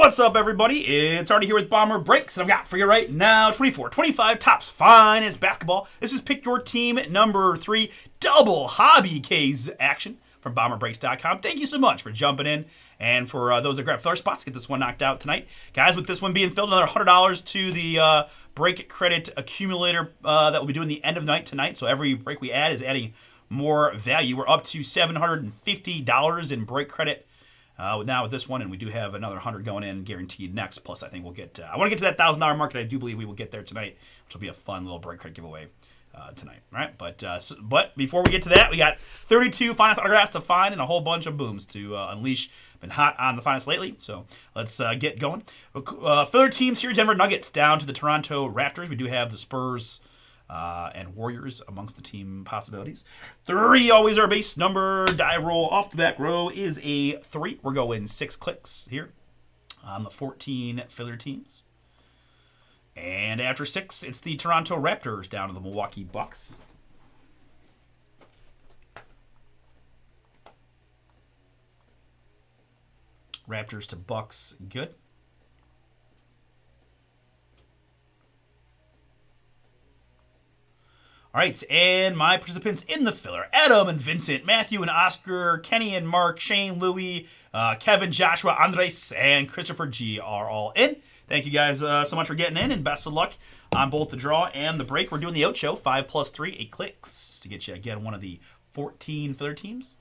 What's up, everybody? It's Artie here with Bomber Breaks, and I've got for you right now 24-25 Topps Finest Basketball. This is Pick Your Team number 3, double hobby case action from BomberBreaks.com. Thank you so much for jumping in, and for those that grab filler spots, get this one knocked out tonight. Guys, with this one being filled, another $100 to the break credit accumulator that we'll be doing the end of the night tonight. So every break we add is adding more value. We're up to $750 in break credit now with this one, and we do have another 100 going in guaranteed next. Plus, I think we'll get. I want to get to that $1,000 mark, and I do believe we will get there tonight, which will be a fun little break credit giveaway tonight. All right, but before we get to that, we got 32 finest autographs to find and a whole bunch of booms to unleash. Been hot on the finest lately, so let's get going. Filler teams here: Denver Nuggets down to the Toronto Raptors. We do have the Spurs and Warriors amongst the team possibilities. 3 always our base number. Die roll off the back row is a 3. We're going 6 clicks here on the 14 filler teams. And after 6, it's the Toronto Raptors down to the Milwaukee Bucks. Raptors to Bucks, good. All right, and my participants in the filler: Adam and Vincent, Matthew and Oscar, Kenny and Mark, Shane, Louie, Kevin, Joshua, Andres, and Christopher G are all in. Thank you guys so much for getting in, and best of luck on both the draw and the break. We're doing the Ocho, 5 plus 3, 8 clicks to get you, again, one of the 14 filler teams.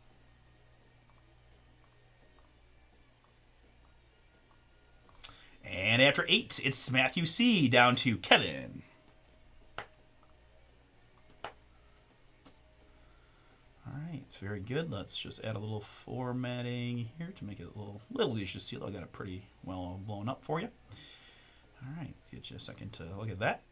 And after 8, it's Matthew C down to Kevin. Alright, it's very good. Let's just add a little formatting here to make it a little easier to see. I got it pretty well blown up for you. Alright, let's get you a second to look at that.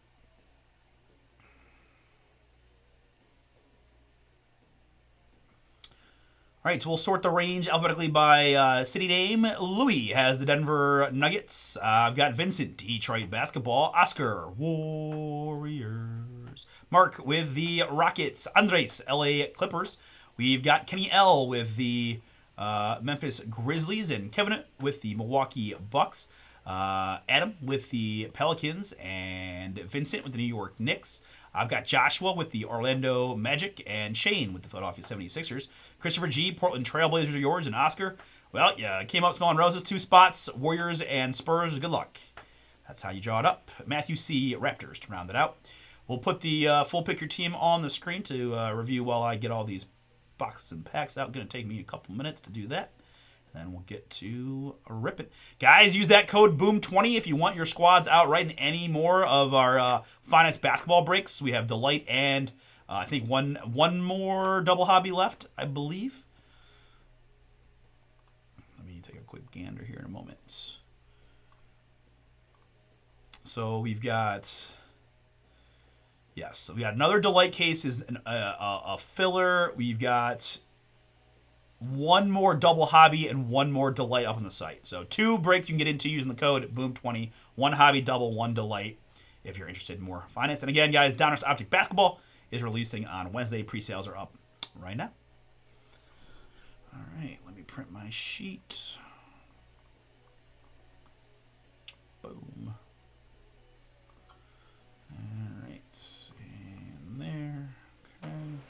Alright, so we'll sort the range alphabetically by city name. Louis has the Denver Nuggets. I've got Vincent, Detroit Basketball. Oscar, Warriors. Mark with the Rockets. Andres, LA Clippers. We've got Kenny L with the Memphis Grizzlies, and Kevin with the Milwaukee Bucks. Adam with the Pelicans, and Vincent with the New York Knicks. I've got Joshua with the Orlando Magic, and Shane with the Philadelphia 76ers. Christopher G, Portland Trailblazers are yours, and Oscar, well, yeah, came up smelling roses, 2 spots, Warriors and Spurs. Good luck. That's how you draw it up. Matthew C, Raptors to round it out. We'll put the full pick your team on the screen to review while I get all these boxes and packs out. Going to take me a couple minutes to do that. And then we'll get to rip it. Guys, use that code BOOM20 if you want your squads outright in any more of our finest basketball breaks. We have Delight and I think one more double hobby left, I believe. Let me take a quick gander here in a moment. So we've got... Yes, so we got another Delight case, is a filler. We've got 1 more double hobby and 1 more Delight up on the site. So 2 breaks you can get into using the code BOOM20. 1 hobby, double, 1 Delight if you're interested in more finest. And again, guys, Donruss Optic Basketball is releasing on Wednesday. Pre-sales are up right now. All right, let me print my sheet. Boom. All right, in there. Okay.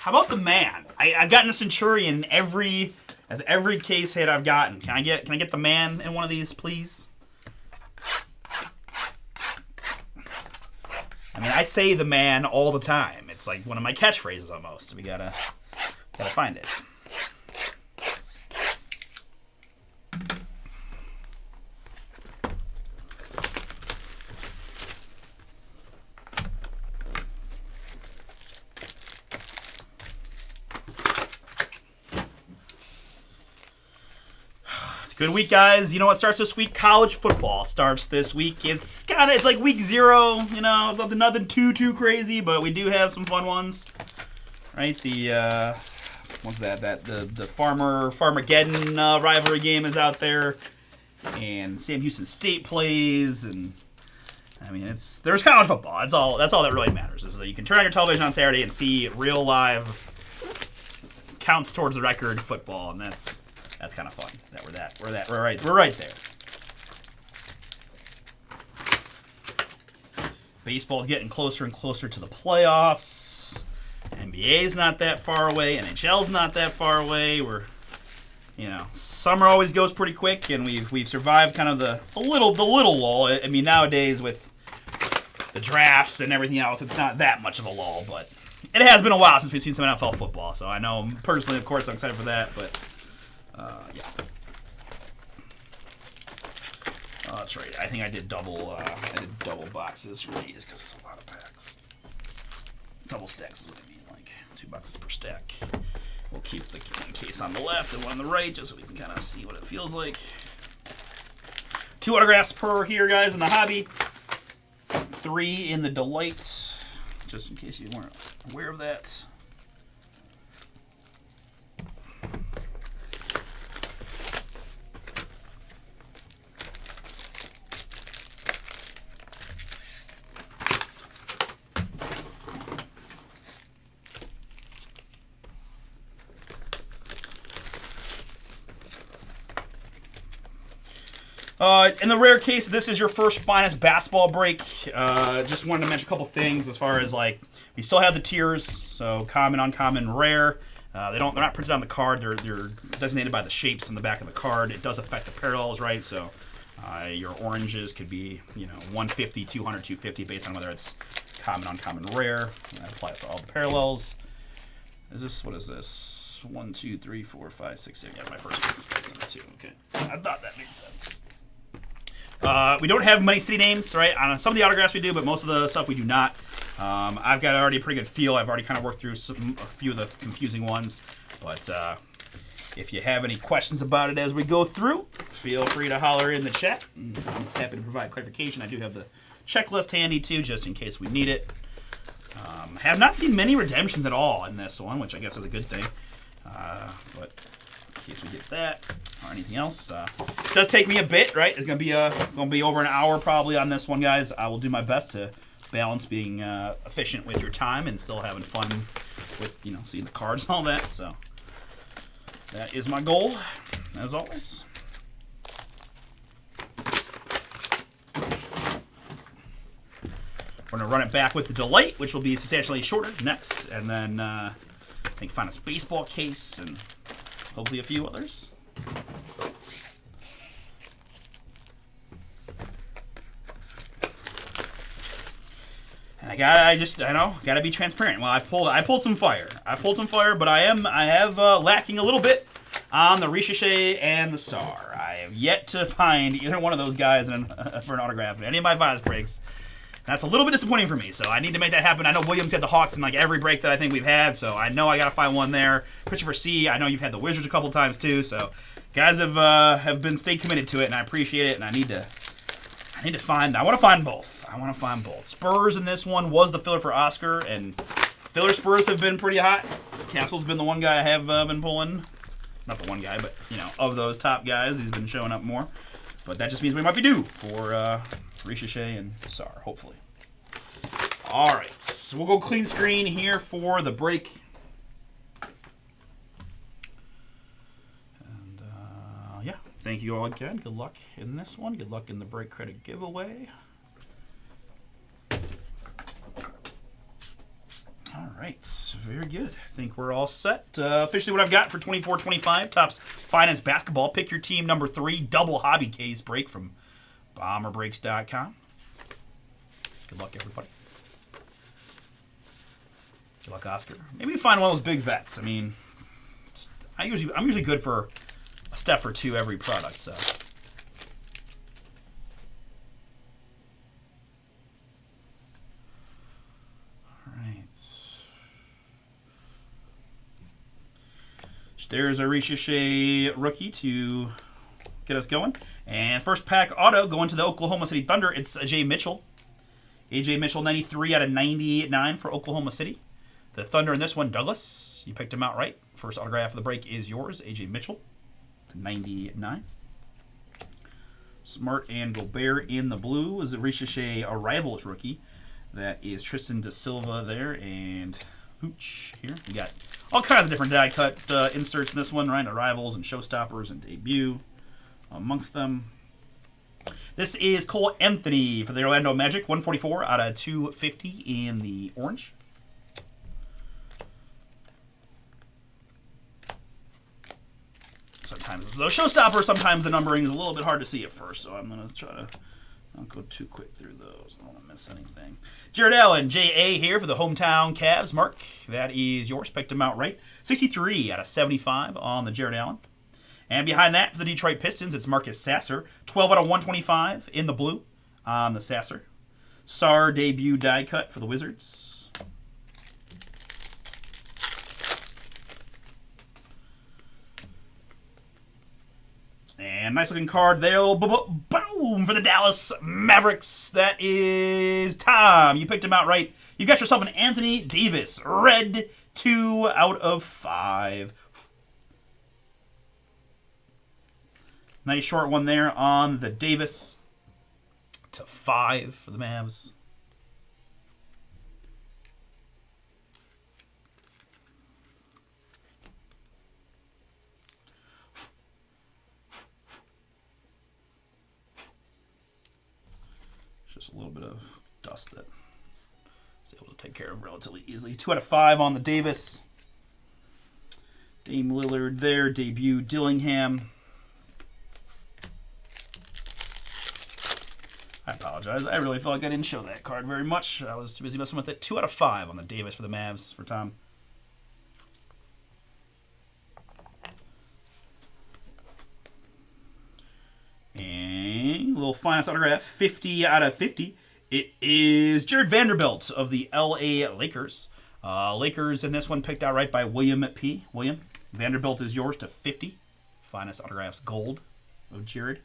How about the man? I've gotten a Centurion as every case hit I've gotten. Can I get the man in one of these, please? I mean, I say the man all the time. It's like one of my catchphrases almost. We gotta find it. Good week, guys. You know what starts this week? College football starts this week. It's like week 0. You know, nothing too crazy, but we do have some fun ones. Right? The what's that? The Farmageddon rivalry game is out there, and Sam Houston State plays, and I mean there's college football. That's all that really matters. Is that you can turn on your television on Saturday and see real live counts towards the record football, and that's kind of fun. We're right there. Baseball's getting closer and closer to the playoffs. NBA's not that far away. NHL's not that far away. Summer always goes pretty quick, and we've survived kind of the little lull. I mean, nowadays with the drafts and everything else, it's not that much of a lull, but it has been a while since we've seen some NFL football. So I know personally, of course, I'm excited for that, but. Yeah. Oh, that's right. I think I did double boxes for these because it's a lot of packs. Double stacks is what I mean, like 2 boxes per stack. We'll keep the one case on the left and one on the right just so we can kind of see what it feels like. 2 autographs per here, guys, in the hobby. 3 in the Delight, just in case you weren't aware of that. In the rare case, this is your first finest basketball break. Just wanted to mention a couple things as far as like we still have the tiers, so common, uncommon, rare. They're not printed on the card. They're designated by the shapes on the back of the card. It does affect the parallels, right? So your oranges could be 150, 200, 250 based on whether it's common, uncommon, rare. And that applies to all the parallels. What is this? 1, 2, 3, 4, 5, 6, 7. Yeah, my first one is based on 2. Okay, I thought that made sense. We don't have many city names, right? On some of the autographs we do, but most of the stuff we do not. I've got already a pretty good feel. I've already kind of worked through a few of the confusing ones. But if you have any questions about it as we go through, feel free to holler in the chat. I'm happy to provide clarification. I do have the checklist handy, too, just in case we need it. Have not seen many redemptions at all in this one, which I guess is a good thing. But in case we get that or anything else, it does take me a bit, right? It's gonna be over an hour probably on this one, guys. I will do my best to balance being efficient with your time and still having fun with seeing the cards and all that. So that is my goal, as always. We're gonna run it back with the Delight, which will be substantially shorter next, and then I think find a baseball case and hopefully a few others. And I gotta be transparent. Well, I pulled some fire. But I have lacking a little bit on the Ricochet and the Sar. I have yet to find either one of those guys for an autograph in any of my Vaz breaks. That's a little bit disappointing for me, so I need to make that happen. I know Williams had the Hawks in like every break that I think we've had, so I know I gotta find one there. Christopher C., I know you've had the Wizards a couple times too, so guys have stayed committed to it, and I appreciate it. And I want to find both. Spurs in this one was the filler for Oscar, and filler Spurs have been pretty hot. Castle's been the one guy I have been pulling. Not the one guy, but of those top guys, he's been showing up more. But that just means we might be due for Ricochet and Sar, hopefully. All right, so we'll go clean screen here for the break. And yeah, thank you all again. Good luck in this one. Good luck in the break credit giveaway. All right, very good. I think we're all set. Officially what I've got for 24-25, Topps Finest Basketball. Pick your team number 3, double hobby case break from BomberBreaks.com. Good luck, everybody. Good luck, Oscar. Maybe find one of those big vets. I mean, I'm usually good for a step or two every product, so. All right. There's a Ricochet rookie to get us going. And first pack auto going to the Oklahoma City Thunder. It's AJ Mitchell. AJ Mitchell, 93 out of 99 for Oklahoma City. The Thunder in this one, Douglas. You picked him out right. First autograph of the break is yours, AJ Mitchell, 99. Smart and Gobert in the blue is a Ricochet Arrivals rookie. That is Tristan Da Silva there, and Hooch here. We got all kinds of different die cut inserts in this one, right? Arrivals and Showstoppers and Debut amongst them. This is Cole Anthony for the Orlando Magic, 144 out of 250 in the orange. Sometimes those Showstoppers, sometimes the numbering is a little bit hard to see at first, so I'm going to try to not go too quick through those. I don't want to miss anything. Jared Allen, JA here for the hometown Cavs. Mark, that is yours. Picked him out right. 63 out of 75 on the Jared Allen. And behind that, for the Detroit Pistons, it's Marcus Sasser. 12 out of 125 in the blue on the Sasser. Sar debut die cut for the Wizards. And nice looking card there. A little boom for the Dallas Mavericks. That is Tom. You picked him out right. You got yourself an Anthony Davis. Red, 2 out of 5. Nice short one there on the Davis. To 5 for the Mavs. Just a little bit of dust that is able to take care of relatively easily. 2 out of 5 on the Davis. Dame Lillard there. Debut Dillingham. I apologize. I really felt like I didn't show that card very much. I was too busy messing with it. 2 out of 5 on the Davis for the Mavs for Tom. And a little finest autograph, 50 out of 50. It is Jared Vanderbilt of the LA Lakers. Lakers in this one picked out right by William P. William, Vanderbilt is yours to 50. Finest autographs, gold of Jared.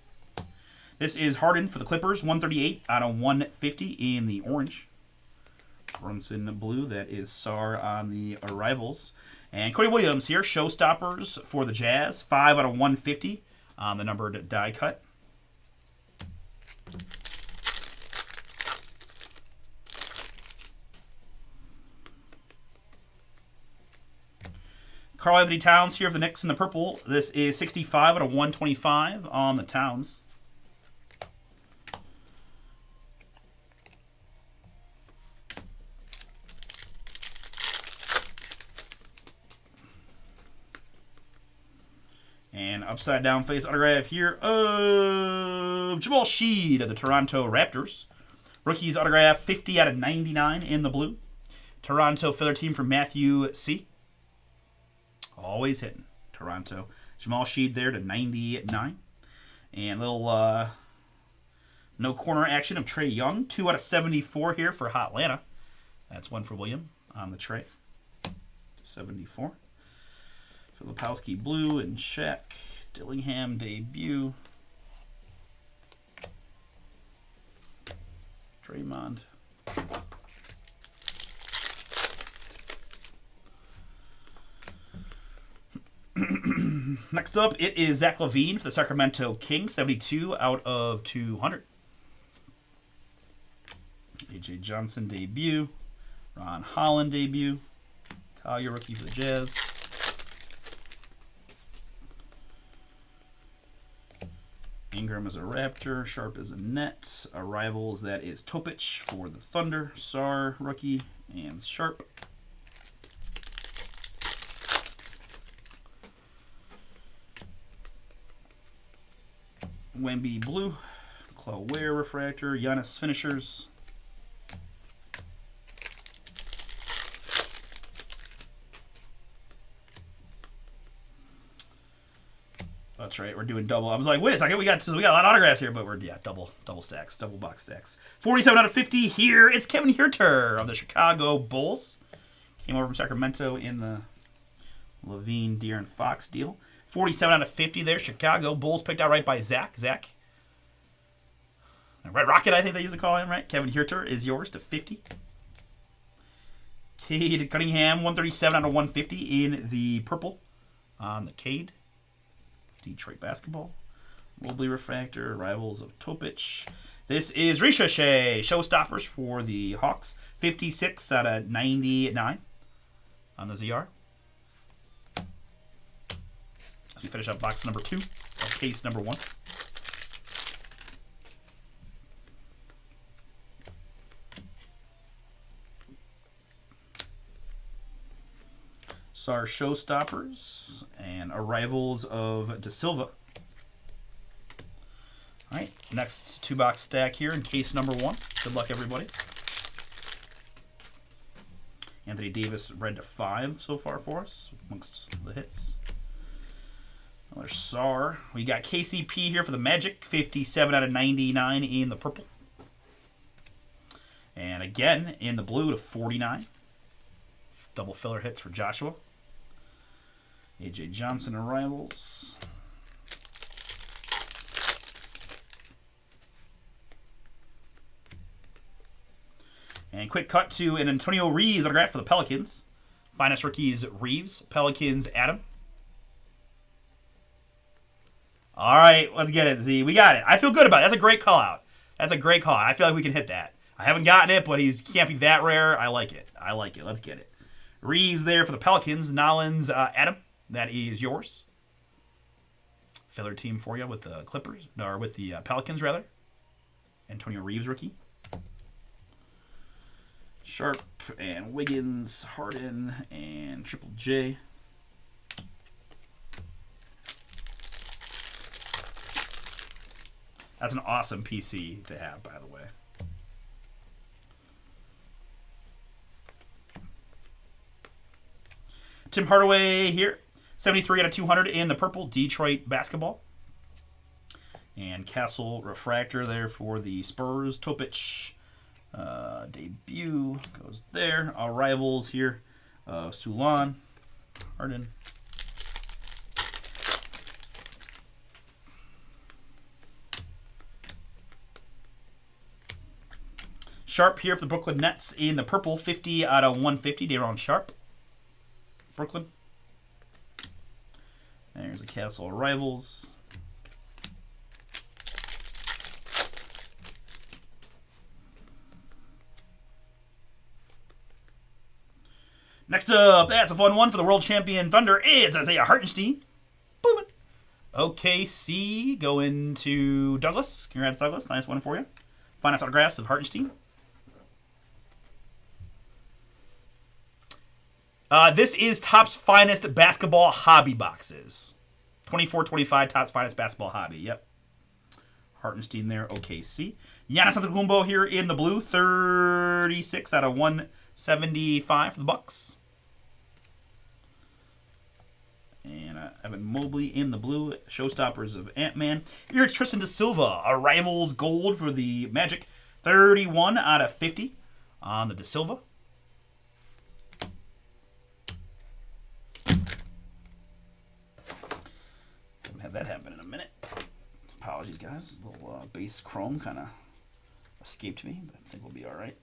This is Harden for the Clippers, 138 out of 150 in the orange. Brunson blue, that is Sar on the Arrivals. And Cody Williams here, Showstoppers for the Jazz, 5 out of 150 on the numbered die cut. Karl Anthony Towns here for the Knicks in the purple. This is 65 out of 125 on the Towns. And upside down face autograph here of Jamal Sheed of the Toronto Raptors. Rookies autograph 50 out of 99 in the blue. Toronto filler team from Matthew C. Always hitting. Toronto. Jamal Sheed there to 99. And little no corner action of Trae Young. 2 out of 74 here for Hotlanta. That's one for William on the tray. 74. Filipowski blue and Shaq. Dillingham debut. Draymond. Next up, it is Zach LaVine for the Sacramento Kings, 72 out of 200. A.J. Johnson debut. Ron Holland debut. Collier rookie for the Jazz. Ingram is a Raptor. Sharp is a Net. Arrivals, that is Topic for the Thunder. Sar rookie and Sharp. Wemby blue, Claw Ware refractor, Giannis finishers. That's right, we're doing double. I was like, wait a second, we got a lot of autographs here, but we're double stacks, double box stacks. 47 out of 50 here. It's Kevin Huerter of the Chicago Bulls. Came over from Sacramento in the Levine, De'Aaron Fox deal. 47 out of 50 there. Chicago Bulls picked out right by Zach. Red Rocket, I think they used to call him, right? Kevin Huerter is yours to 50. Cade Cunningham, 137 out of 150 in the purple on the Cade. Detroit basketball. Mobley refractor, rivals of Topic. This is Ricochet, showstoppers for the Hawks. 56 out of 99 on the ZR. As we finish up box number 2, or case number 1. So our showstoppers and arrivals of De Silva. All right, next 2-box stack here in case number 1. Good luck, everybody. Anthony Davis red to 5 so far for us amongst the hits. Another SAR. We got KCP here for the Magic, 57 out of 99 in the purple. And again in the blue to 49. Double filler hits for Joshua. AJ Johnson arrivals. And quick cut to an Antonio Reeves autograph for the Pelicans. Finest rookies, Reeves. Pelicans, Adam. All right, let's get it, Z. We got it. I feel good about it. That's a great call out. That's a great call out. I feel like we can hit that. I haven't gotten it, but he can't be that rare. I like it. Let's get it. Reeves there for the Pelicans. Nollins, Adam. That is yours. Filler team for you with the Clippers, or with the Pelicans, rather. Antonio Reeves rookie. Sharp and Wiggins, Harden, and Triple J. That's an awesome PC to have, by the way. Tim Hardaway here. 73 out of 200 in the purple, Detroit basketball. And Castle refractor there for the Spurs. Topic debut goes there. Our rivals here. Sulan, Harden. Sharp here for the Brooklyn Nets in the purple, 50 out of 150. Daron Sharp. Brooklyn. There's a Castle Rivals. Next up, that's a fun one for the world champion Thunder. It's Isaiah Hartenstein. Boom. OKC going to Douglas. Congrats, Douglas. Nice one for you. Finest autographs of Hartenstein. This is Topps Finest Basketball Hobby boxes. 24-25 Topps Finest Basketball Hobby. Yep. Hartenstein there, OKC. Giannis Antetokounmpo here in the blue. 36 out of 175 for the Bucks. And Evan Mobley in the blue. Showstoppers of Ant-Man. Here it's Tristan Da Silva. Arrivals gold for the Magic. 31 out of 50 on the Da Silva. Have that happen in a minute. Apologies, guys. A little base chrome kind of escaped me, but I think we'll be all right.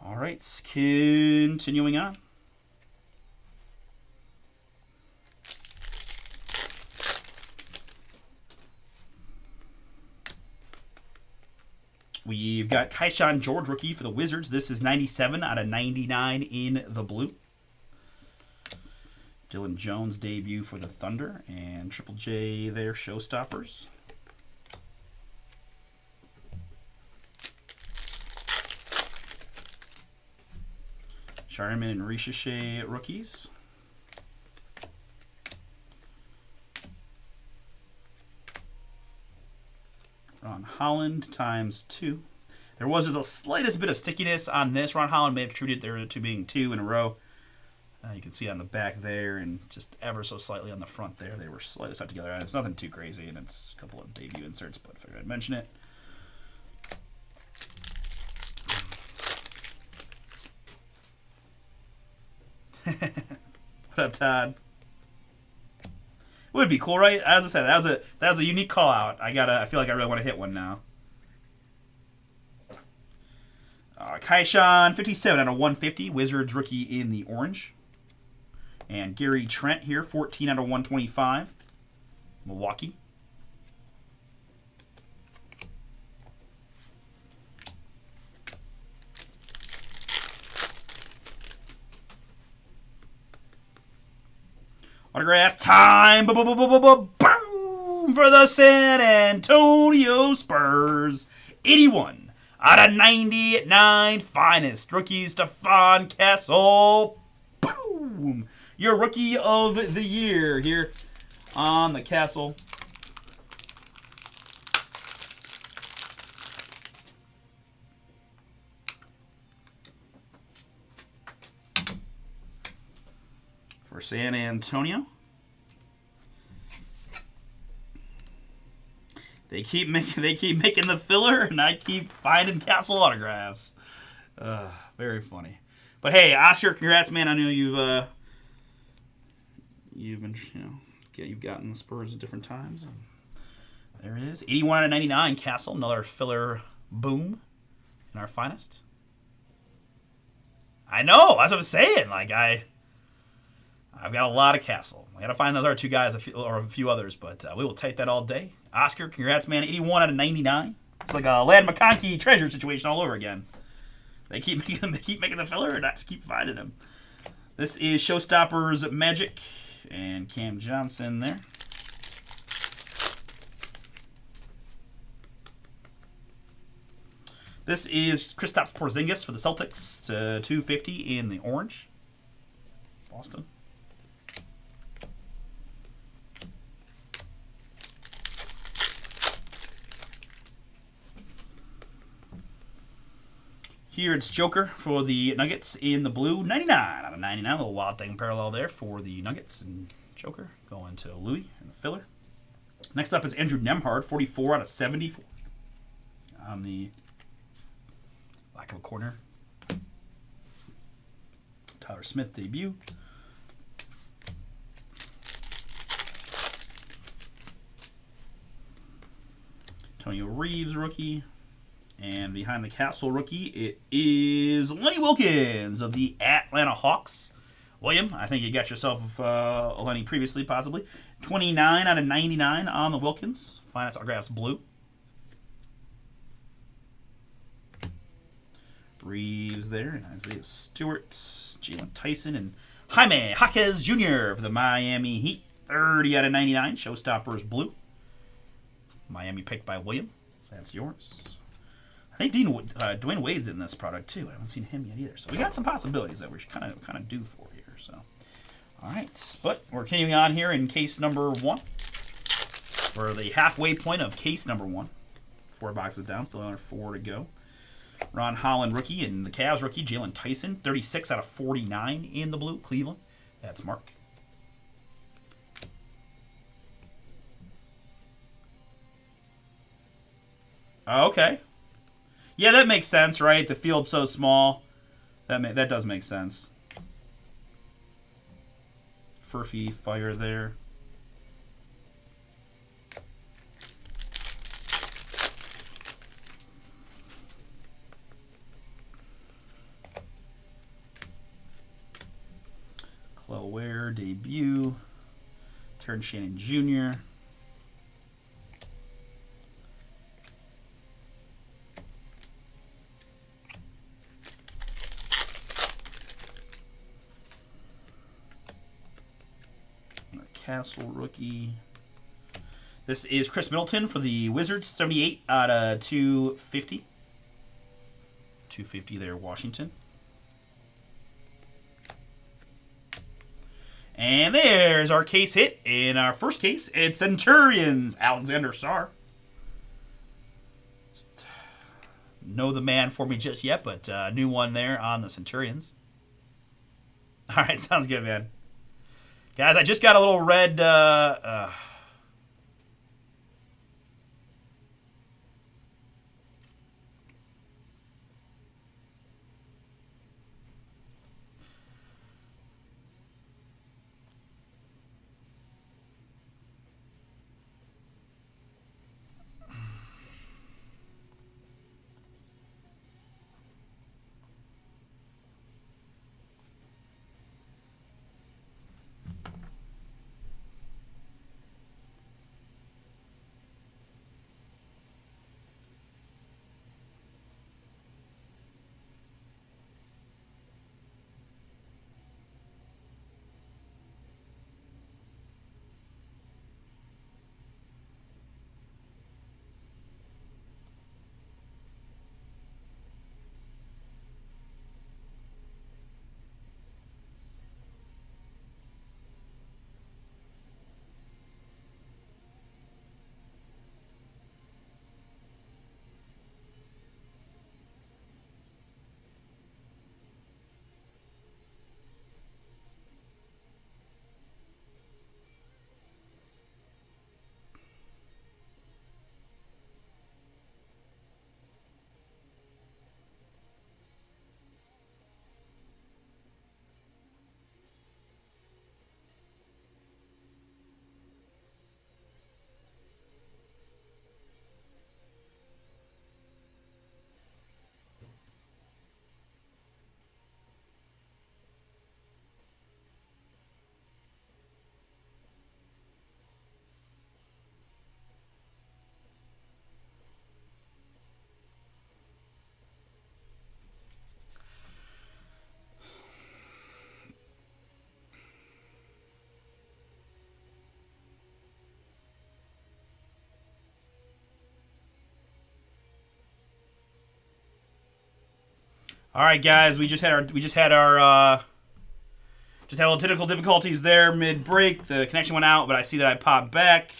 All right, continuing on. We've got Keyshawn George rookie for the Wizards. This is 97 out of 99 in the blue. Dylan Jones debut for the Thunder. And Triple J there, showstoppers. Sharman and Ricochet rookies. Ron Holland ×2. There was just a slightest bit of stickiness on this. Ron Holland may have attributed there to being 2 in a row. You can see on the back there and just ever so slightly on the front there. They were slightly stuck together. It's nothing too crazy, and it's a couple of debut inserts, but I figured I'd mention it. What up, Todd? Would be cool, right? As I said, that was a unique call out. I feel like I really want to hit one now. Kaishan, 57 out of 150. Wizards rookie in the orange. And Gary Trent here, 14 out of 125. Milwaukee. Autograph time. Boom for the San Antonio Spurs. 81 out of 99 finest. Rookie Stephon Castle. Boom. Your rookie of the year here on the Castle. For San Antonio. They keep making the filler, and I keep finding Castle autographs. Very funny. But hey, Oscar, congrats, man. I know you've been, you've gotten the Spurs at different times. And there it is. 81 out of 99 Castle, another filler boom in our finest. I know, that's what I'm saying. Like I've got a lot of Castle. I got to find those other two guys or a few others, but we will take that all day. Oscar, congrats, man. 81 out of 99. It's like a Lad McConkey treasure situation all over again. They keep making the filler, and I just keep finding them. This is Showstoppers Magic and Cam Johnson there. This is Kristaps Porzingis for the Celtics to 250 in the orange. Boston. Here it's Joker for the Nuggets in the blue. 99 out of 99. A little wild thing parallel there for the Nuggets and Joker. Going to Louis in the filler. Next up is Andrew Nembhard. 44 out of 74. On the lack of a corner. Tyler Smith debut. Antonio Reeves rookie. And behind the Castle rookie, it is Lenny Wilkins of the Atlanta Hawks. William, I think you got yourself a Lenny previously, possibly. 29 out of 99 on the Wilkins. Finest autographs blue. Reeves there, and Isaiah Stewart, Jalen Tyson, and Jaime Jaquez Jr. for the Miami Heat. 30 out of 99. Showstoppers blue. Miami picked by William. That's yours. I think Dwayne Wade's in this product too. I haven't seen him yet either. So we got some possibilities that we're kind of due for here. So, all right, but we're continuing on here in case number 1. We're the halfway point of case number 1. 4 boxes down, still another 4 to go. Ron Holland rookie and the Cavs rookie Jalen Tyson, 36 out of 49 in the blue. Cleveland. That's Mark. Okay. Yeah, that makes sense, right? The field's so small. That does make sense. Furphy fire there. Clell Ware debut. Terrence Shannon Jr. Castle rookie. This is Chris Middleton for the Wizards. 78 out of 250. 250 there, Washington. And there's our case hit. In our first case, it's Centurions, Alexander Sarr. Know the man for me just yet, but new one there on the Centurions. All right, sounds good, man. Guys, I just got a little red. All right, guys, we just had just had a little technical difficulties there mid break. The connection went out, but I see that I popped back.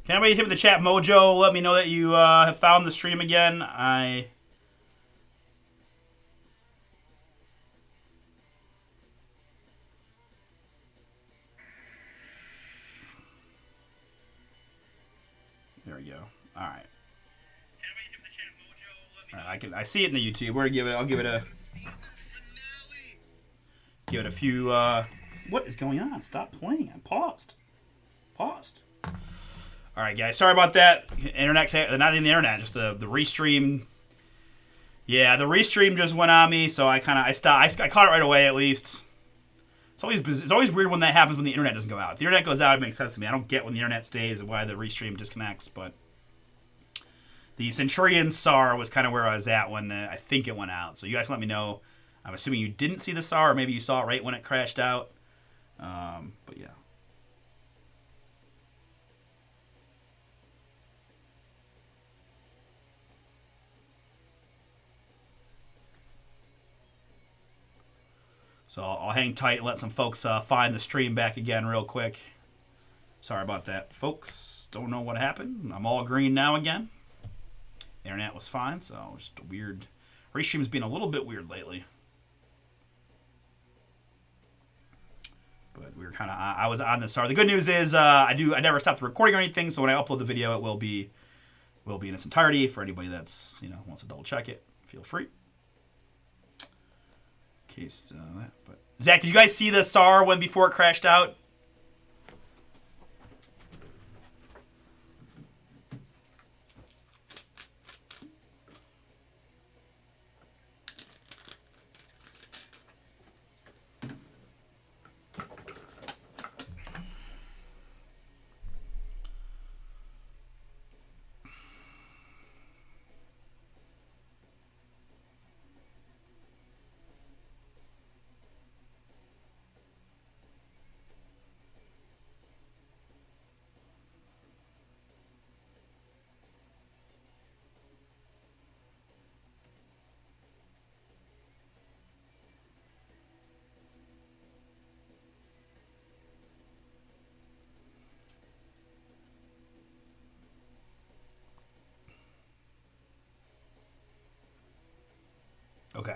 Can anybody hit the chat mojo? Let me know that you have found the stream again. There we go. All right. All right, I see it in the YouTube. We're gonna give it. I'll give it a few. What is going on? Stop playing. I paused. All right, guys. Sorry about that. Internet, not in the internet, just the restream. Yeah, the restream just went on me, so I stopped. I caught it right away. At least it's always weird when that happens when the internet doesn't go out. If the internet goes out, it makes sense to me. I don't get when the internet stays and why the restream disconnects, but the Centurion SAR was kind of where I was at when I think it went out. So you guys can let me know. I'm assuming you didn't see the SAR, or maybe you saw it right when it crashed out. But yeah. So I'll hang tight and let some folks find the stream back again real quick. Sorry about that, folks. Don't know what happened. I'm all green now again. Internet was fine, so just a weird. Restream's been a little bit weird lately. But we're were kind of I was on this SAR. The good news is I never stopped the recording or anything, so when I upload the video, it will be in its entirety. For anybody that's wants to double check it, feel free. In case that. But Zach, did you guys see the SAR when before it crashed out? Okay.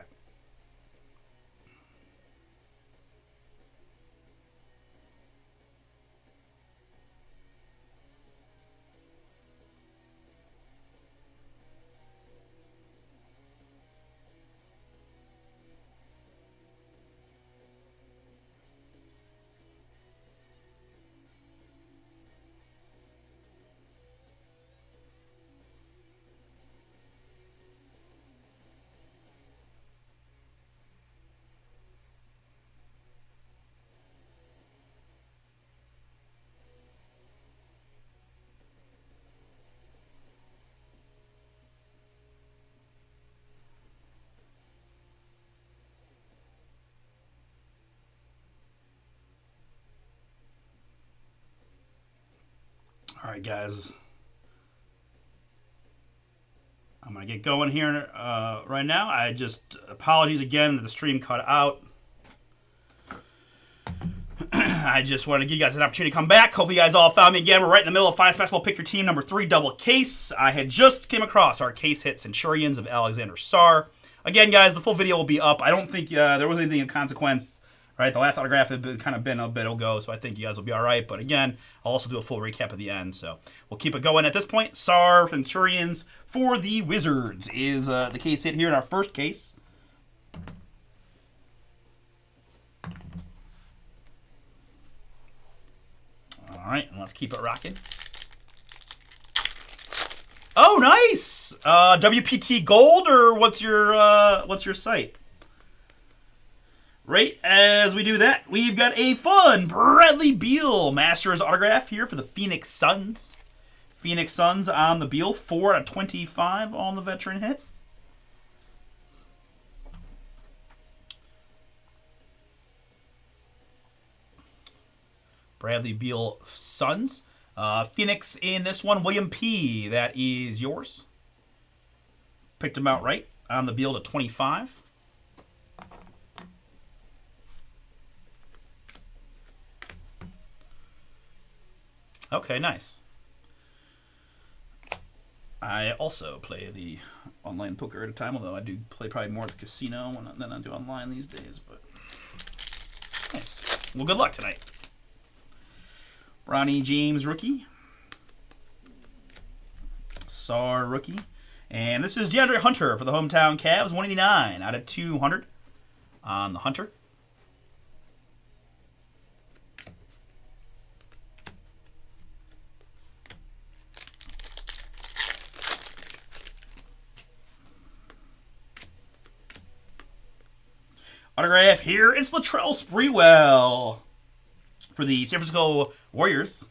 All right, guys. I'm going to get going here right now. Apologies again that the stream cut out. I just wanted to give you guys an opportunity to come back. Hopefully you guys all found me again. We're right in the middle of Finest Basketball Pick Your Team number 3 double case. I had just came across our case hit Centurions of Alexander Sarr. Again, guys, the full video will be up. I don't think there was anything of consequence. Right, the last autograph had been a bit ago, so I think you guys will be all right. But again, I'll also do a full recap at the end, so we'll keep it going. At this point, Sarr Centurions for the Wizards is the case hit here in our first case. All right, and let's keep it rocking. Oh, nice! WPT Gold, or what's your site? Right as we do that, we've got a fun Bradley Beal Masters autograph here for the Phoenix Suns. Phoenix Suns on the Beal, 4/25 on the veteran hit. Bradley Beal Suns. Phoenix in this one, William P. That is yours. Picked him out right on the Beal to 25. Okay, nice. I also play the online poker at a time, although I do play probably more at the casino than I do online these days. But nice. Well, good luck tonight. Bronny James rookie. Sarr rookie. And this is DeAndre Hunter for the hometown Cavs, 189 out of 200 on the Hunter. Autograph here. It's Latrell Sprewell for the San Francisco Warriors.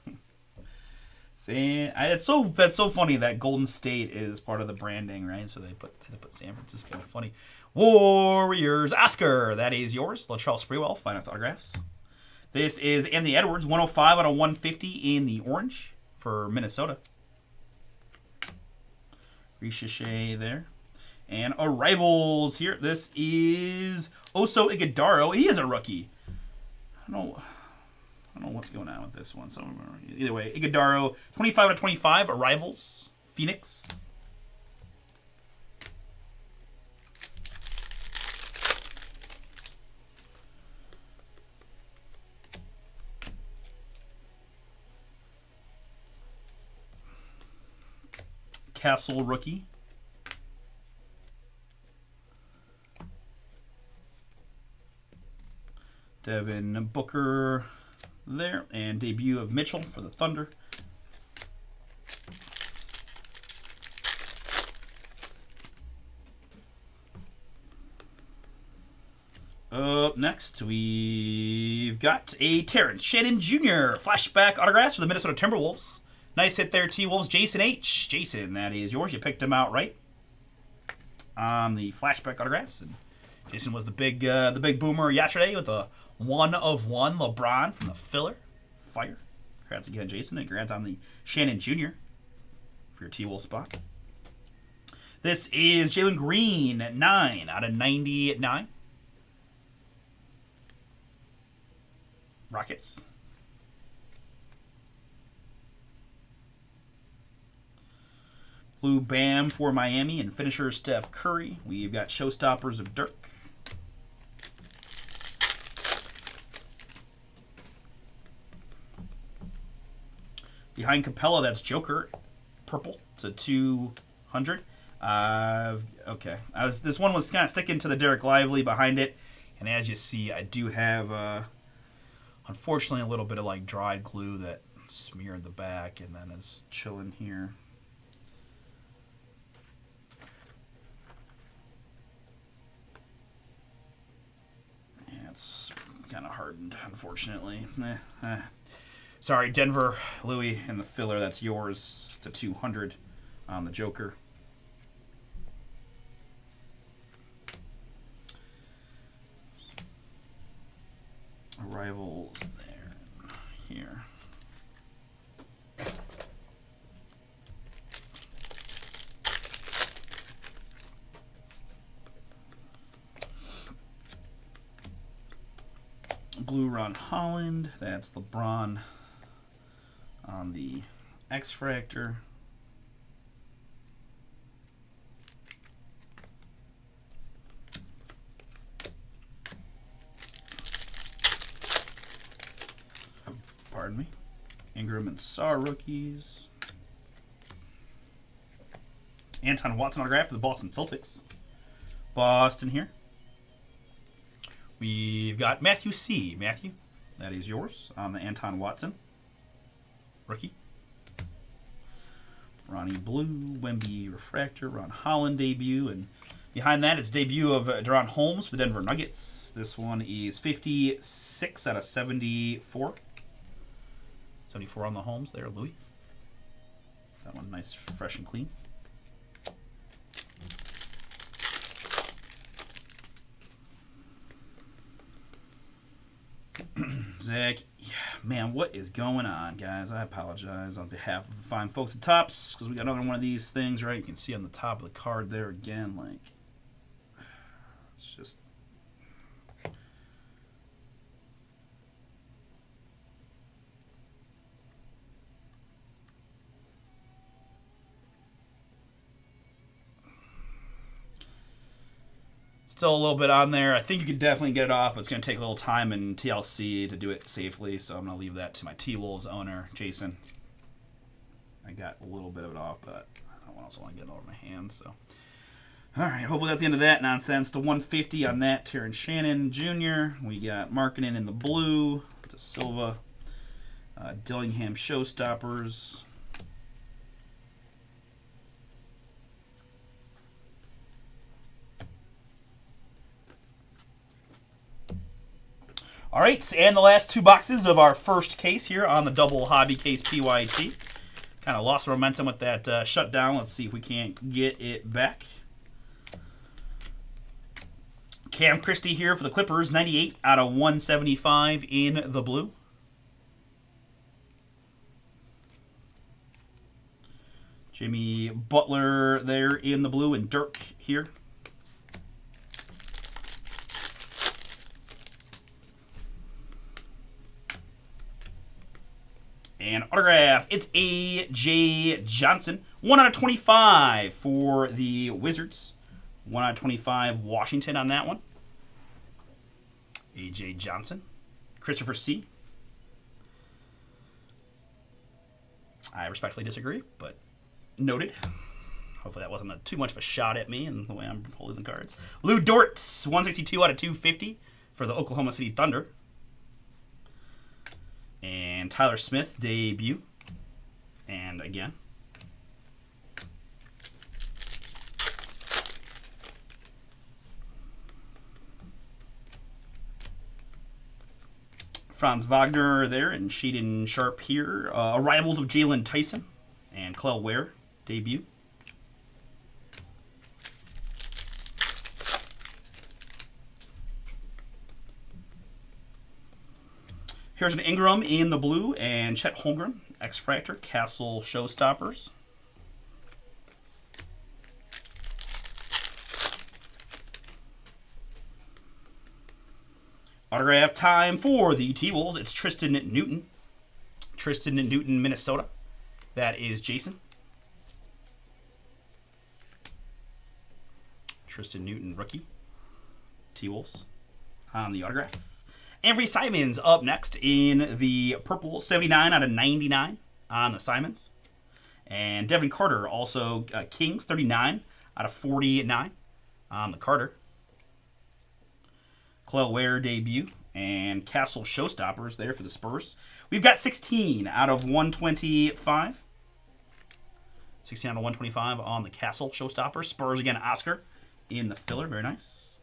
That's so funny that Golden State is part of the branding, right? So they put San Francisco. Funny. Warriors. Oscar, that is yours. Latrell Sprewell, finance autographs. This is Anthony Edwards, 105 out of 150 in the orange for Minnesota. Ricochet there. And arrivals here. This is Oso Ighodaro. He is a rookie. I don't know what's going on with this one. So either way, Ighodaro, 25 out of 25. Arrivals, Phoenix. Castle rookie. Devin Booker there. And debut of Mitchell for the Thunder. Up next, we've got a Terrence Shannon Jr. flashback autographs for the Minnesota Timberwolves. Nice hit there, T-Wolves. Jason H. Jason, that is yours. You picked him out right on the flashback autographs. And Jason was the big boomer yesterday with the 1-of-1 LeBron from the filler. Fire. Congrats again, Jason. And congrats on the Shannon Jr. for your T-Wolves spot. This is Jalen Green, 9/99. Rockets. Blue Bam for Miami and finisher Steph Curry. We've got showstoppers of Dirk. Behind Capella, that's Joker. Purple to 200. Okay. This one was kind of sticking to the Derek Lively behind it. And as you see, I do have... unfortunately, a little bit of like dried glue that smeared the back and then is chilling here. Yeah, it's kind of hardened, unfortunately. Sorry, Denver, Louis, and the filler. That's yours to 200 on the Joker. Arrivals there and here. Blue Ron Holland. That's LeBron on the X-Fractor. Pardon me. Ingram and Sarr rookies. Anton Watson autograph for the Boston Celtics. Boston here. We've got Matthew C. Matthew, that is yours on the Anton Watson rookie. Ronnie Blue, Wemby Refractor, Ron Holland debut, and behind that, it's debut of Deron Holmes for the Denver Nuggets. This one is 56/74. 74 on the Holmes there, Louis. That one nice, fresh and clean. Zach, yeah, man, what is going on, guys? I apologize on behalf of the fine folks at Topps, because we got another one of these things, right? You can see on the top of the card there again, like, it's just... Still a little bit on there. I think you can definitely get it off, but it's going to take a little time in TLC to do it safely, so I'm going to leave that to my T-Wolves owner, Jason. I got a little bit of it off, but I don't also want to get it over my hands. So, all right, hopefully that's the end of that nonsense. To 150 on that, Terrence Shannon Jr. We got Markkanen in the blue to Silva. Dillingham Showstoppers. All right, and the last two boxes of our first case here on the double hobby case PYT. Kind of lost momentum with that shutdown. Let's see if we can't get it back. Cam Christie here for the Clippers, 98/175 in the blue. Jimmy Butler there in the blue, and Dirk here. And autograph, it's A.J. Johnson. 1/25 for the Wizards. 1/25 Washington on that one. A.J. Johnson. Christopher C. I respectfully disagree, but noted. Hopefully that wasn't too much of a shot at me and the way I'm holding the cards. Lou Dort, 162 out of 250 for the Oklahoma City Thunder. And Tyler Smith, debut. And again. Franz Wagner there and Shaden Sharp here. Arrivals of Jalen Tyson and Clell Ware, debut. Here's an Ingram in the blue and Chet Holmgren, X-Fractor, Castle Showstoppers. Autograph time for the T-Wolves. It's Tristan Newton. Tristan Newton, Minnesota. That is Jason. Tristan Newton, rookie. T-Wolves on the autograph. Avery Simons up next in the purple, 79 out of 99 on the Simons. And Devin Carter, also Kings, 39 out of 49 on the Carter. Clell Ware debut and Castle Showstoppers there for the Spurs. We've got 16 out of 125. 16 out of 125 on the Castle Showstoppers. Spurs again, Oscar in the filler. Very nice.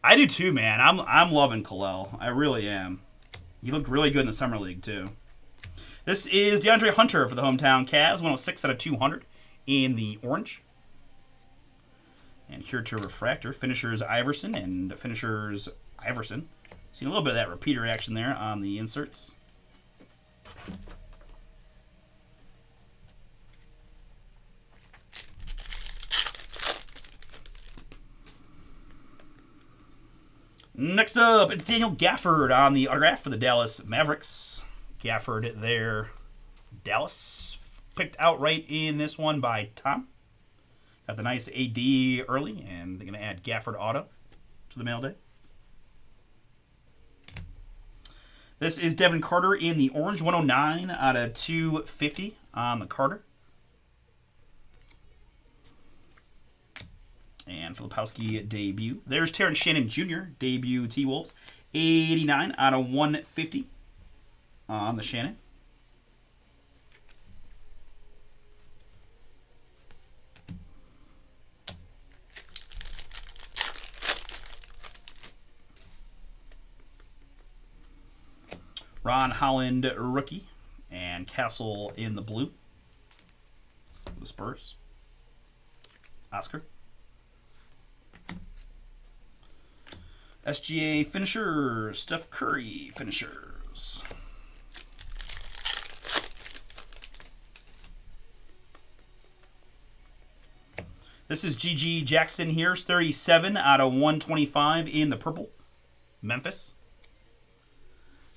I do too, man. I'm loving Kalel. I really am. He looked really good in the Summer League too. This is DeAndre Hunter for the hometown Cavs. 106 out of 200 in the orange. And here to refractor, finishers Iverson and finishers Iverson. Seen a little bit of that repeater action there on the inserts. Next up, it's Daniel Gafford on the autograph for the Dallas Mavericks. Gafford there. Dallas picked outright in this one by Tom. Got the nice AD early, and they're going to add Gafford auto to the mail day. This is Devin Carter in the orange, 109 out of 250 on the Carter. And Filipowski debut. There's Terrence Shannon Jr., debut T-Wolves. 89 out of 150 on the Shannon. Ron Holland, rookie. And Castle in the blue. The Spurs. Oscar. SGA finishers, Steph Curry finishers. This is GG Jackson here, 37 out of 125 in the purple. Memphis.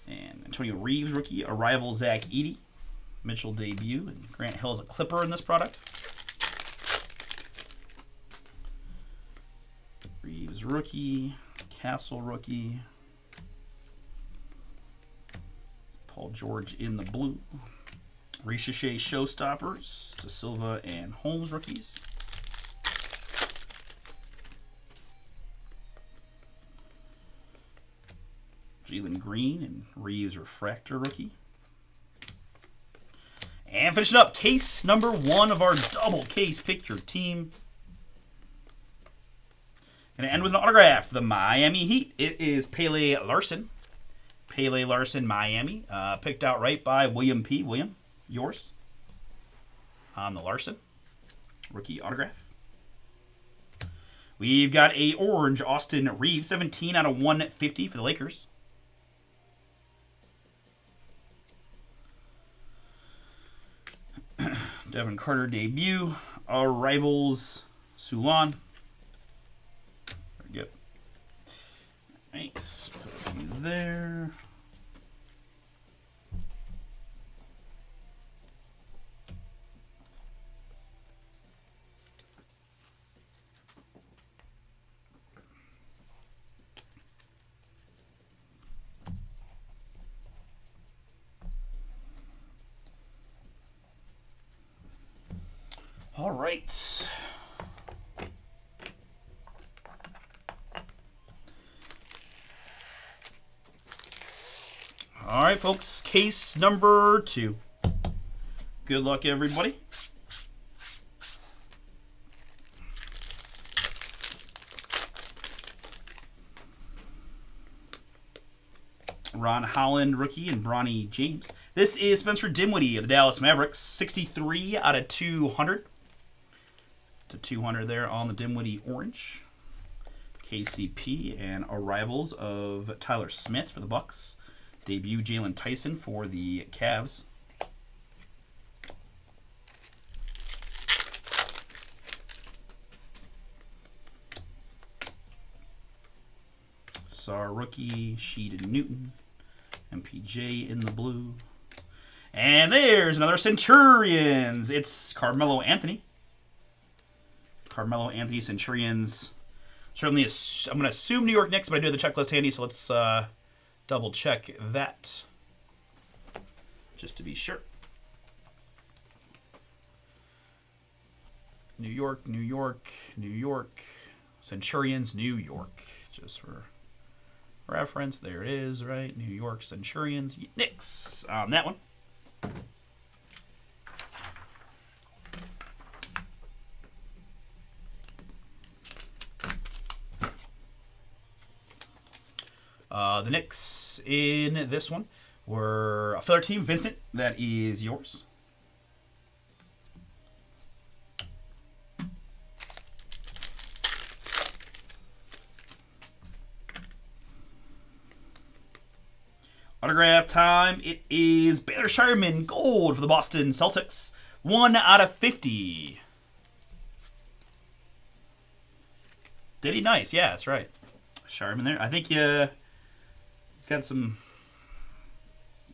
And Antonio Reeves, rookie. Arrival, Zach Edey. Mitchell debut. And Grant Hill is a Clipper in this product. Reeves, rookie. Castle rookie. Paul George in the blue. Ricochet Showstoppers. De Silva and Holmes rookies. Jalen Green and Reeves Refractor rookie. And finishing up, case number 1 of our double case. Pick your team. Going to end with an autograph. The Miami Heat. It is Pele Larson. Pele Larson, Miami. Picked out right by William P. William, yours. On the Larson. Rookie autograph. We've got a orange Austin Reeves. 17 out of 150 for the Lakers. Devin Carter debut. Arrivals Sulan. Yep. Thanks. Put a few there. right. All right, folks. Case number 2. Good luck, everybody. Ron Holland, rookie, and Bronny James. This is Spencer Dinwiddie of the Dallas Mavericks. 63 out of 200. To 200 there on the Dinwiddie orange. KCP and arrivals of Tyler Smith for the Bucks. Debut Jalen Tyson for the Cavs. Sar rookie, Sheed and Newton. MPJ in the blue. And there's another Centurions. It's Carmelo Anthony. Carmelo Anthony Centurions. Certainly, I'm going to assume New York Knicks, but I do have the checklist handy, so let's double check that just to be sure. New York, New York, New York. Centurions, New York. Just for reference, there it is, right? New York Centurions, Knicks on that one. The Knicks in this one were a filler team. Vincent, that is yours. Autograph time. It is Baylor Shireman gold for the Boston Celtics. 1 out of 50. Did he? Nice. Yeah, that's right. Shireman there. I think he's got some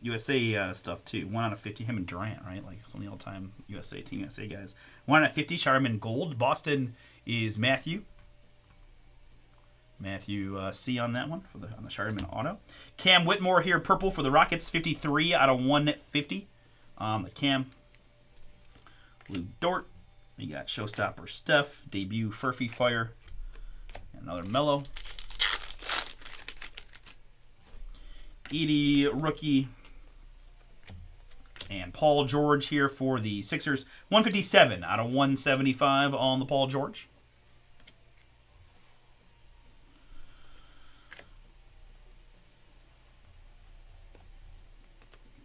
USA stuff too. 1 out of 50. Him and Durant, right? Like one of the all-time USA Team USA guys. 1 out of 50. Shireman gold. Boston is Matthew. C on that one for on the Shireman auto. Cam Whitmore here, purple for the Rockets, 53 out of 150. The Cam. Lou Dort. We got Showstopper Steph, debut Furphy Fire, and another Mellow. Edie rookie. And Paul George here for the Sixers, 157 out of 175 on the Paul George.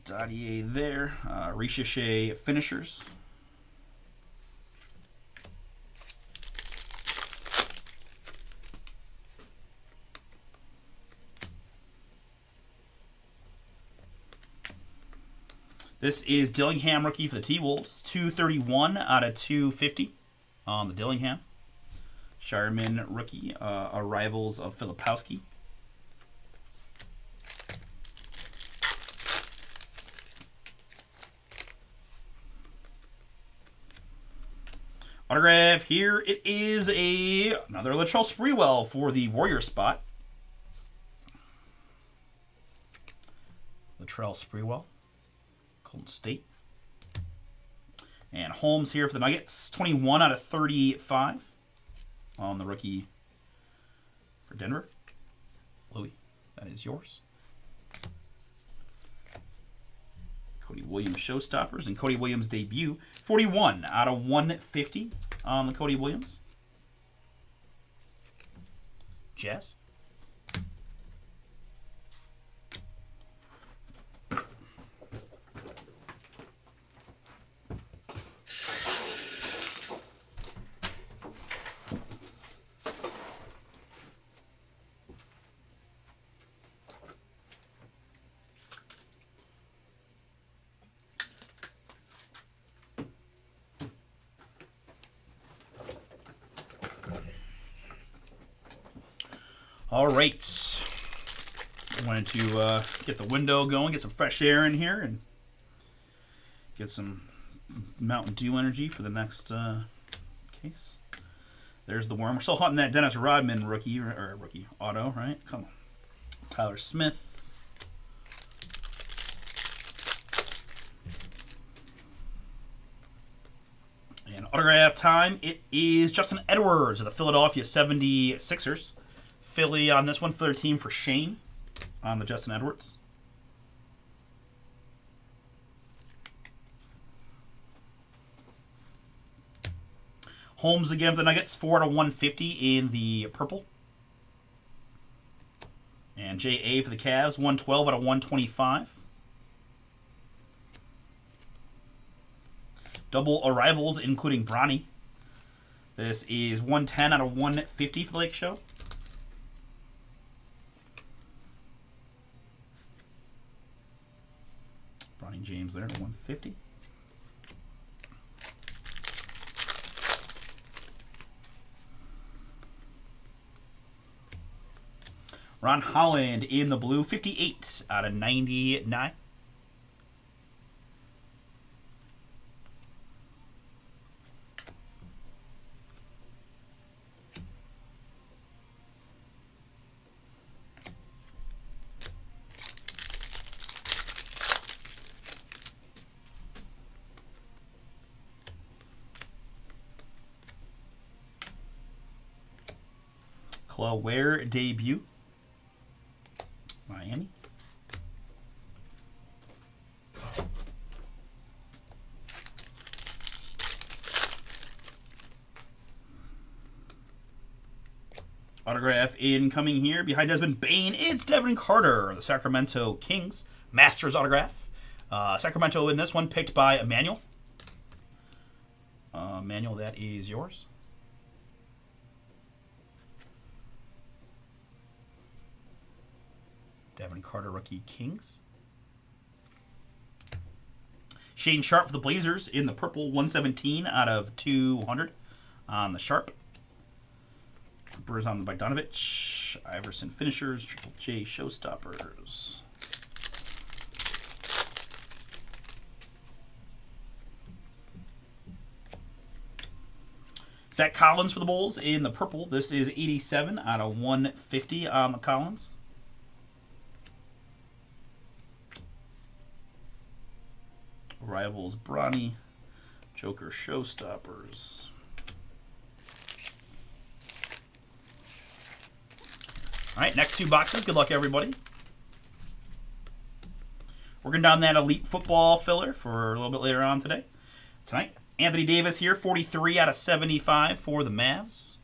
Dadier there. Ricochet finishers. This is Dillingham rookie for the T-Wolves. 231 out of 250 on the Dillingham. Shireman rookie. Arrivals of Filipowski. Autograph here. It is another Latrell Sprewell for the Warrior spot. Latrell Sprewell, Golden State. And Holmes here for the Nuggets. 21 out of 35 on the rookie for Denver. Louis, that is yours. Cody Williams Showstoppers and Cody Williams debut. 41 out of 150 on the Cody Williams. Jazz. All right. I wanted to get the window going, get some fresh air in here, and get some Mountain Dew energy for the next case. There's the worm. We're still hunting that Dennis Rodman rookie auto, right? Come on. Tyler Smith. And Autograph time. It is Justin Edwards of the Philadelphia 76ers. Philly on this one for their team for Shane on the Justin Edwards. Holmes again for the Nuggets, 4/150 in the purple. And J.A. for the Cavs, 112/125. Double arrivals, including Bronny. This is 110/150 for the Lake Show. Bronny James there, 150. Ron Holland in the blue, 58/99. Ware debut. Miami. Autograph incoming here. Behind Desmond Bain, it's Devin Carter, the Sacramento Kings. Masters autograph. Sacramento in this one picked by Emmanuel. Emmanuel, that is yours. Devin Carter, rookie Kings. Shane Sharp for the Blazers in the purple, 117/200 on the Sharp. Clippers on the Bogdanovich. Iverson finishers, Triple J showstoppers. Zach Collins for the Bulls in the purple. This is 87/150 on the Collins. Rivals Bronny, Joker showstoppers. All right, next two boxes. Good luck, everybody. Working down that elite football filler for a little bit later on tonight. Anthony Davis here, 43/75 for the Mavs.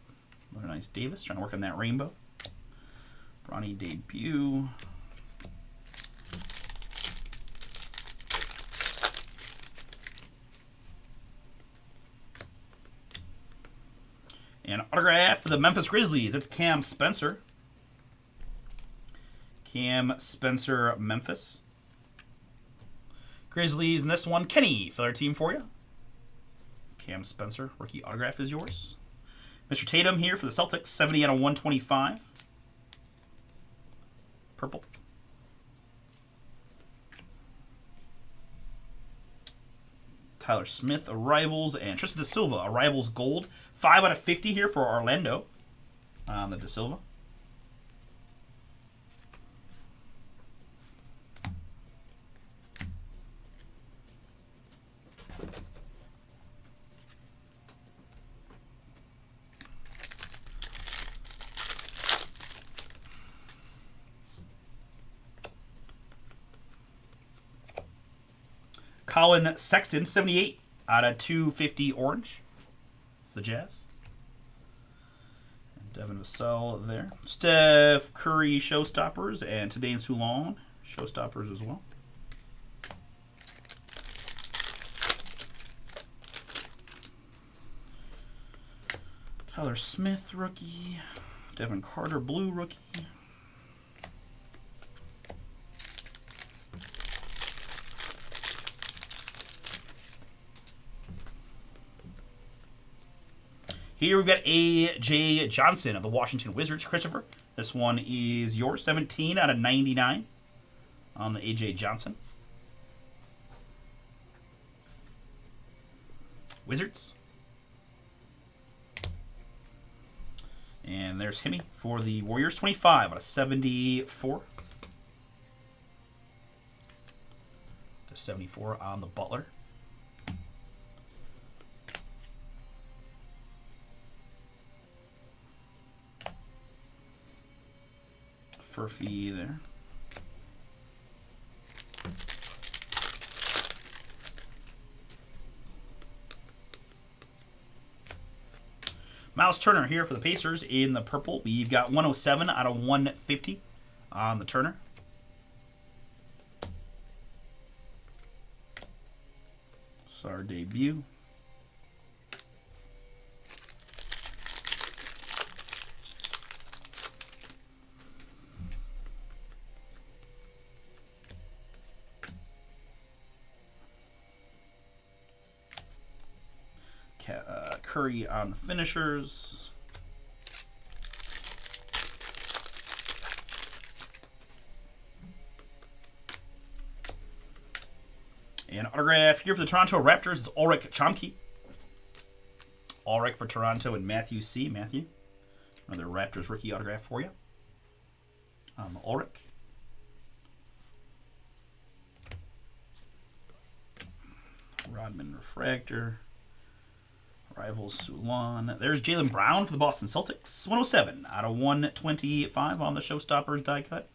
Another nice Davis, trying to work on that rainbow. Bronny debut. And autograph for the Memphis Grizzlies. It's Cam Spencer. Cam Spencer, Memphis. Grizzlies in this one. Kenny, for their team for you. Cam Spencer, rookie autograph is yours. Mr. Tatum here for the Celtics. 70/125. Purple. Tyler Smith, Arrivals, and Tristan Da Silva, Arrivals Gold. 5/50 here for Orlando on the Da Silva. Colin Sexton, 78/250 orange. The Jazz. And Devin Vassell there. Steph Curry showstoppers and Tadane Soulon showstoppers as well. Tyler Smith rookie. Devin Carter blue rookie. Here we've got A.J. Johnson of the Washington Wizards. Christopher, this one is yours. 17/99 on the A.J. Johnson. Wizards. And there's Himmy for the Warriors. 25/74. To 74 on the Butler. Trustworthy there. Miles Turner here for the Pacers in the purple. We've got 107 out of 150 on the Turner. It's our debut. Curry on the finishers. And autograph here for the Toronto Raptors is Ulrich Chomke. Ulrich for Toronto and Matthew C. Matthew. Another Raptors rookie autograph for you. Ulrich. Rodman refractor. Rivals Sulan. There's Jaylen Brown for the Boston Celtics. 107 out of 125 on the Showstoppers die cut.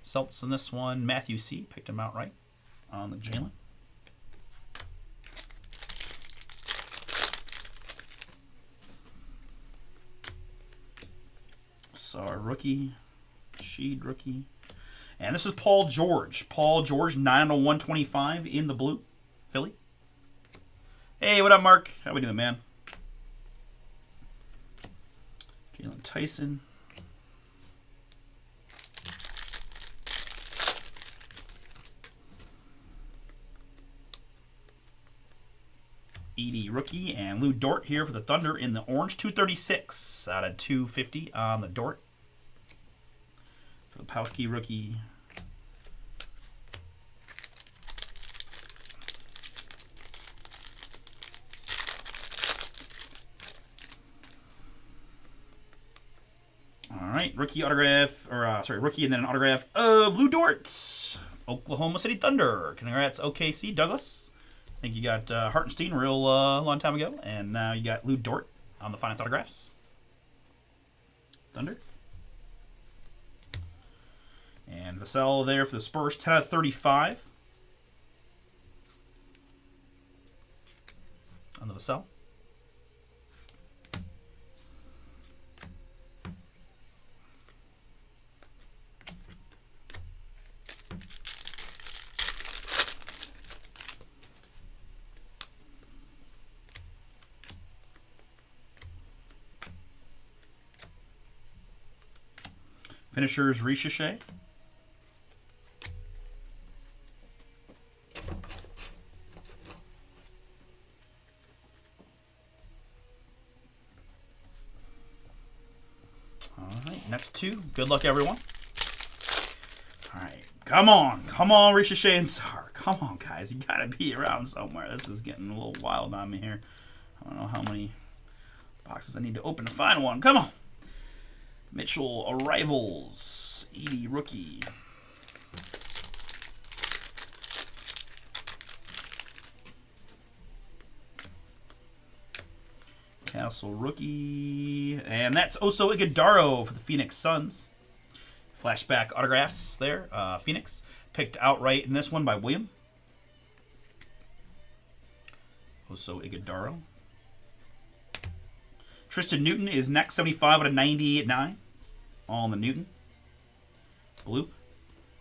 Celts in this one. Matthew C. Picked him out right on the Jaylen. So our rookie. Sheed rookie. And this is Paul George. Paul George, 9 out of 125 in the blue. Philly. Hey, what up, Mark? How we doing, man? Jalen Tyson. Edie rookie and Lou Dort here for the Thunder in the orange. 236 out of 250 on the Dort. For the Powski rookie. All right, rookie autograph, or rookie and then an autograph of Lou Dort, Oklahoma City Thunder. Congrats, OKC, Douglas. I think you got Hartenstein a real long time ago, and now you got Lou Dort on the finance autographs. Thunder. And Vassell there for the Spurs, 10 out of 35 on the Vassell. Finishers, Ricochet. All right, next two. Good luck, everyone. All right, come on, Ricochet and Sar. Come on, guys, you gotta be around somewhere. This is getting a little wild on me here. I don't know how many boxes I need to open to find one. Come on. Mitchell Arrivals, Edie rookie. Castle rookie. And that's Oso Ighodaro for the Phoenix Suns. Flashback autographs there. Phoenix. Picked outright in this one by William. Oso Ighodaro. Tristan Newton is next, 75 out of 98.9. All in the Newton. Blue.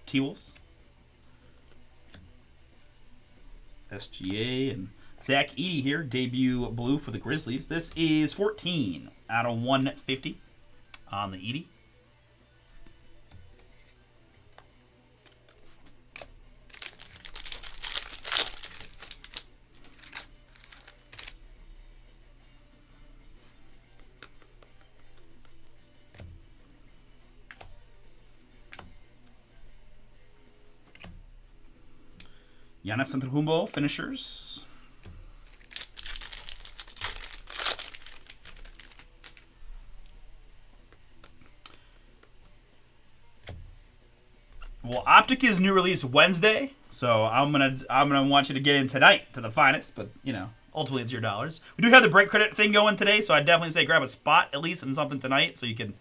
T-Wolves. SGA and Zach Edey here. Debut blue for the Grizzlies. This is 14 out of 150 on the Edey. Giannis Antetokounmpo finishers. Well, Optic is new release Wednesday, so I'm gonna want you to get in tonight to the finest. But you know, ultimately it's your dollars. We do have the break credit thing going today, so I definitely say grab a spot at least and something tonight, so you can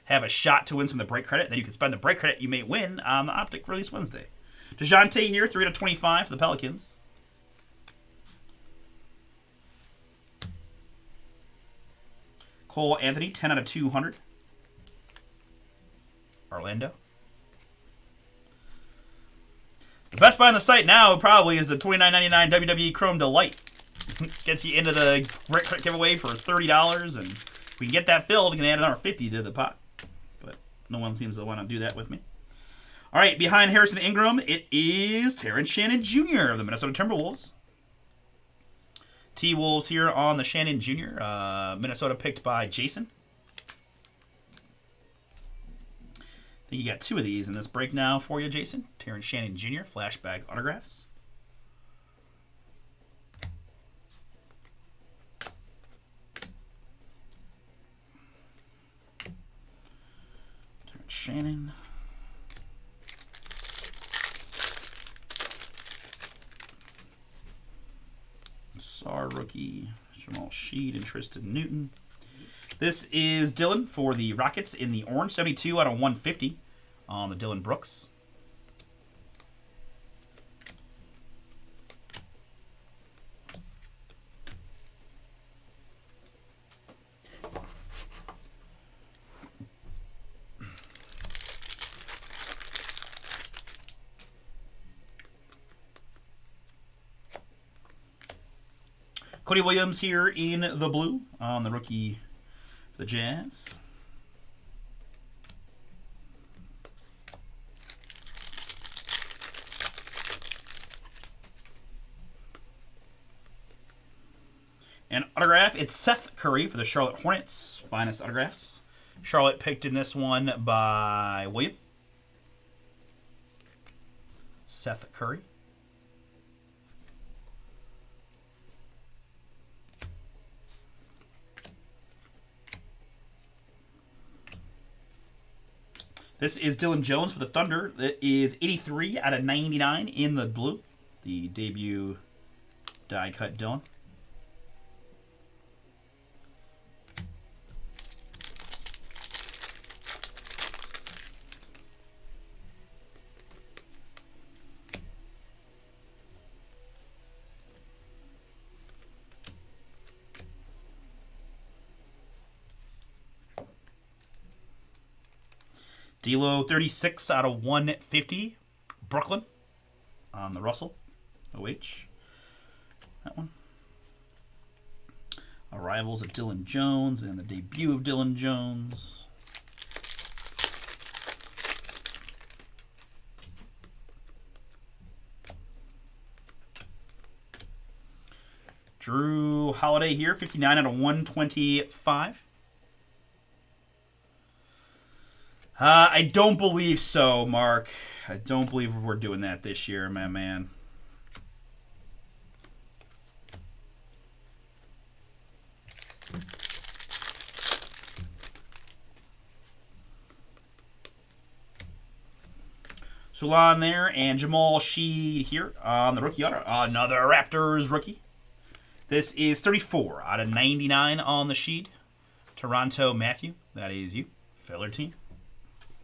have a shot to win some of the break credit. Then you can spend the break credit you may win on the Optic release Wednesday. DeJounte here, 3/25 for the Pelicans. Cole Anthony, 10/200. Orlando. The best buy on the site now probably is the $29.99 WWE Chrome Delight. Gets you into the break credit giveaway for $30, and if we can get that filled, we can add another $50 to the pot. But no one seems to want to do that with me. All right, behind Harrison Ingram, it is Terrence Shannon Jr. of the Minnesota Timberwolves. T-Wolves here on the Shannon Jr. Minnesota picked by Jason. I think you got 2 of these in this break now for you, Jason. Terrence Shannon Jr. Flashback autographs. Terrence Shannon. Sar rookie. Jamal Sheed and Tristan Newton. This is Dylan for the Rockets in the orange. 72/150 on the Dylan Brooks. Cody Williams here in the blue on the rookie for the Jazz. And autograph, it's Seth Curry for the Charlotte Hornets. Finest autographs. Charlotte picked in this one by William. Seth Curry. This is Dylan Jones for the Thunder. That is 83/99 in the blue. The debut die cut Dylan. D'Lo 36/150. Brooklyn on the Russell. OH. That one. Arrivals of Dylan Jones and the debut of Dylan Jones. Drew Holiday here, 59/125. I don't believe so, Mark. I don't believe we're doing that this year, my man. Sulan there, and Jamal Sheed here on the rookie auto. Another Raptors rookie. This is 34/99 on the Sheed. Toronto Matthew, that is you. Filler team.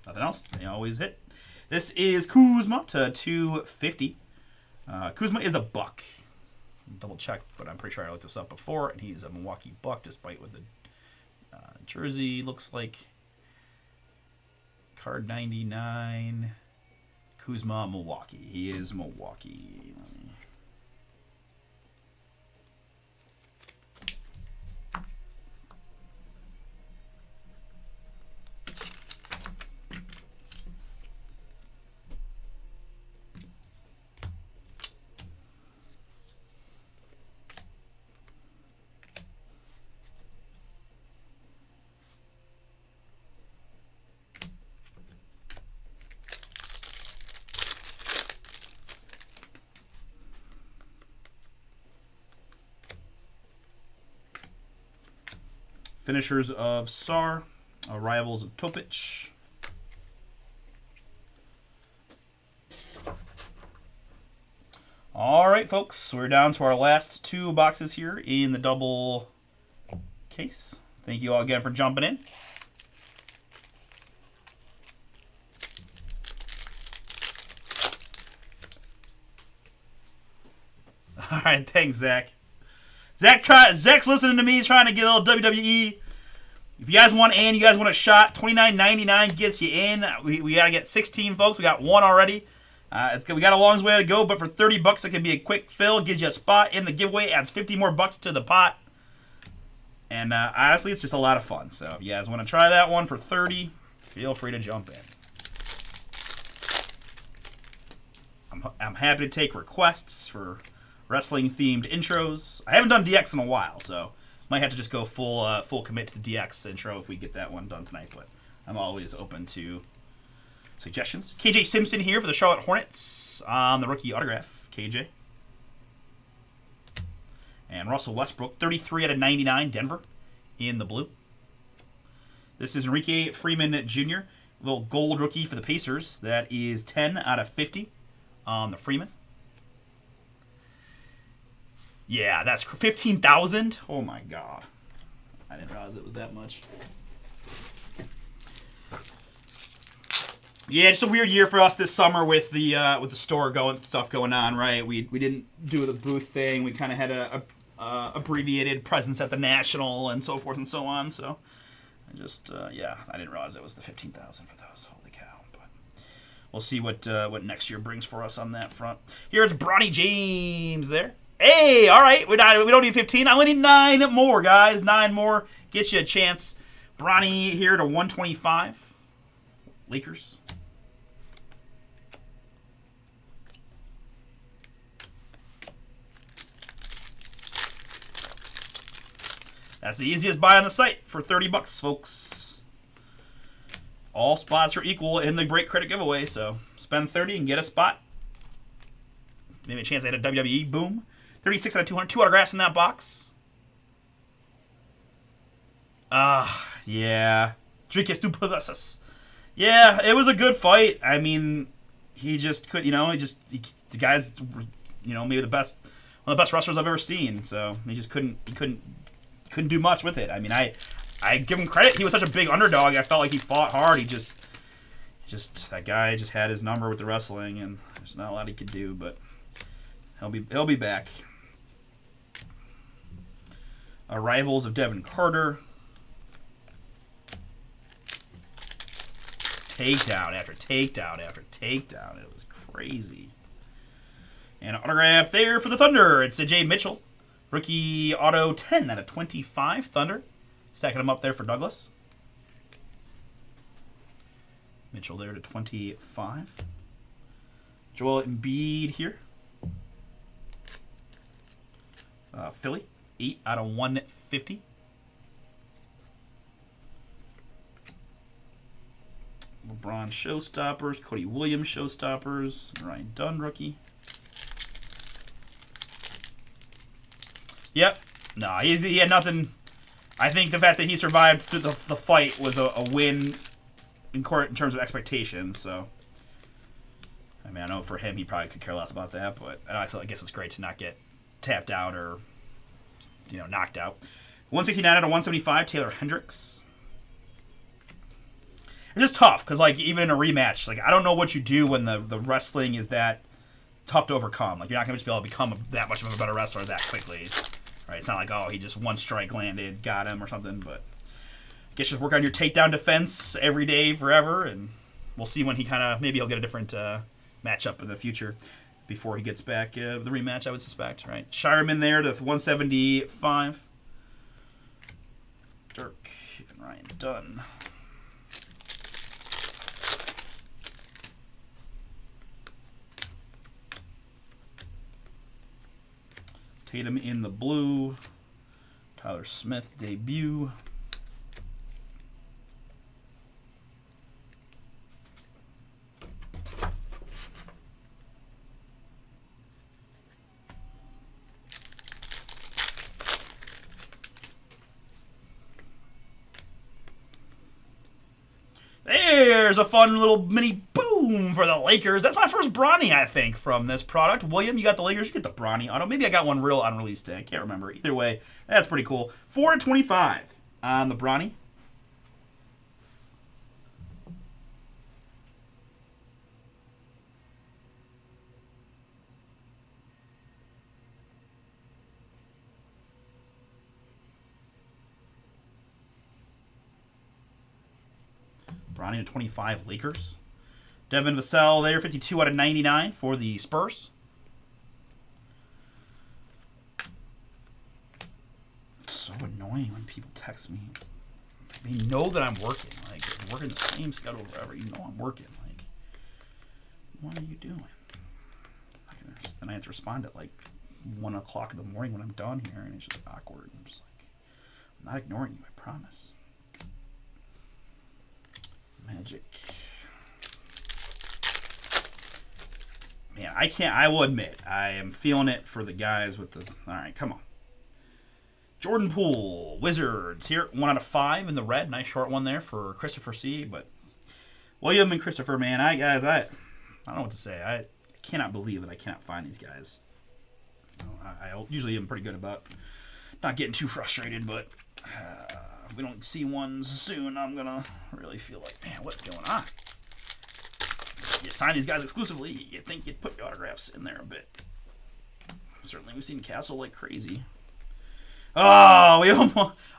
Nothing else. They always hit. This is Kuzma /250. Kuzma is a Buck. Double check, but I'm pretty sure I looked this up before, and he's a Milwaukee Buck, despite with the jersey. Looks like card 99. Kuzma, Milwaukee. He is Milwaukee. Finishers of Sar. Arrivals of Topic. All right, folks. We're down to our last 2 boxes here in the double case. Thank you all again for jumping in. All right, thanks, Zach. Zach's listening to me. He's trying to get a little WWE. If you guys want in, you guys want a shot, $29.99 gets you in. We got to get 16 folks. We got one already. We got a long way to go, but for $30, it can be a quick fill. Gives you a spot in the giveaway. Adds 50 more bucks to the pot. And honestly, it's just a lot of fun. So if you guys want to try that one for $30, feel free to jump in. I'm happy to take requests for wrestling-themed intros. I haven't done DX in a while, so might have to just go full commit to the DX intro if we get that one done tonight. But I'm always open to suggestions. KJ Simpson here for the Charlotte Hornets on the rookie autograph. KJ. And Russell Westbrook, 33 out of 99, Denver, in the blue. This is Enrique Freeman Jr., little gold rookie for the Pacers. That is 10 out of 50 on the Freeman. Yeah, that's 15,000. Oh my God, I didn't realize it was that much. Yeah, just a weird year for us this summer with the store stuff going on. Right, we didn't do the booth thing. We kind of had a abbreviated presence at the National and so forth and so on. So I just I didn't realize it was the 15,000 for those. Holy cow! But we'll see what next year brings for us on that front. Here it's Bronny James there. Hey, all right, we don't need 15. I only need 9 more, guys. 9 more get you a chance. Bronny here to 125. Lakers. That's the easiest buy on the site for $30, folks. All spots are equal in the break credit giveaway, so spend 30 and get a spot. Maybe a chance at a WWE. Boom. 36 out of 200. 2 autographs in that box. Yeah. Dricus Duplessis. Yeah, it was a good fight. I mean, he just could, the guy's, maybe one of the best wrestlers I've ever seen. So he just couldn't do much with it. I mean, I give him credit. He was such a big underdog. I felt like he fought hard. He just that guy just had his number with the wrestling, and there's not a lot he could do. But he'll be back. Arrivals of Devin Carter. Takedown after takedown after takedown. It was crazy. And an autograph there for the Thunder. It's a Jay Mitchell. Rookie auto 10 out of 25. Thunder. Stacking them up there for Douglas. Mitchell there to 25. Joel Embiid here. Philly. 8 out of 150. LeBron showstoppers. Cody Williams showstoppers. Ryan Dunn rookie. Yep. No, he had nothing. I think the fact that he survived through the fight was a win in court in terms of expectations. So, I mean, I know for him he probably could care less about that, but I guess it's great to not get tapped out or knocked out. 169 out of 175. Taylor Hendricks. It's just tough because even in a rematch, I don't know what you do when the wrestling is that tough to overcome. You're not going to just be able to become that much of a better wrestler that quickly. Right? It's not like, he just one strike landed, got him or something. But I guess just work on your takedown defense every day forever, and we'll see when maybe he'll get a different matchup in the future before he gets back the rematch, I would suspect. Right? Shireman there to 175. Dirk and Ryan Dunn. Tatum in the blue. Tyler Smith debut. There's a fun little mini boom for the Lakers. That's my first Bronny, I think, from this product. William, you got the Lakers. You get the Bronny auto. Maybe I got one real on release day. I can't remember. Either way, that's pretty cool. 425 on the Bronny. Bronny to 25, Lakers. Devin Vassell there, 52 out of 99 for the Spurs. It's so annoying when people text me. They know that I'm working. Like, I'm working the same schedule forever. You know I'm working. Like, what are you doing? Then I have to respond at like 1 o'clock in the morning when I'm done here, and it's just awkward. I'm just like, I'm not ignoring you, I promise. Magic. Man, I will admit, I am feeling it for the guys with the... All right, come on. Jordan Poole, Wizards here, 1 out of 5 in the red. Nice short one there for Christopher C. But William and Christopher, man, I don't know what to say. I cannot believe that I cannot find these guys. You know, I usually am pretty good about not getting too frustrated, but if we don't see ones soon, I'm going to really feel like, man, what's going on? You sign these guys exclusively, you'd think you'd put your autographs in there a bit. Certainly we've seen Castle like crazy. Oh, we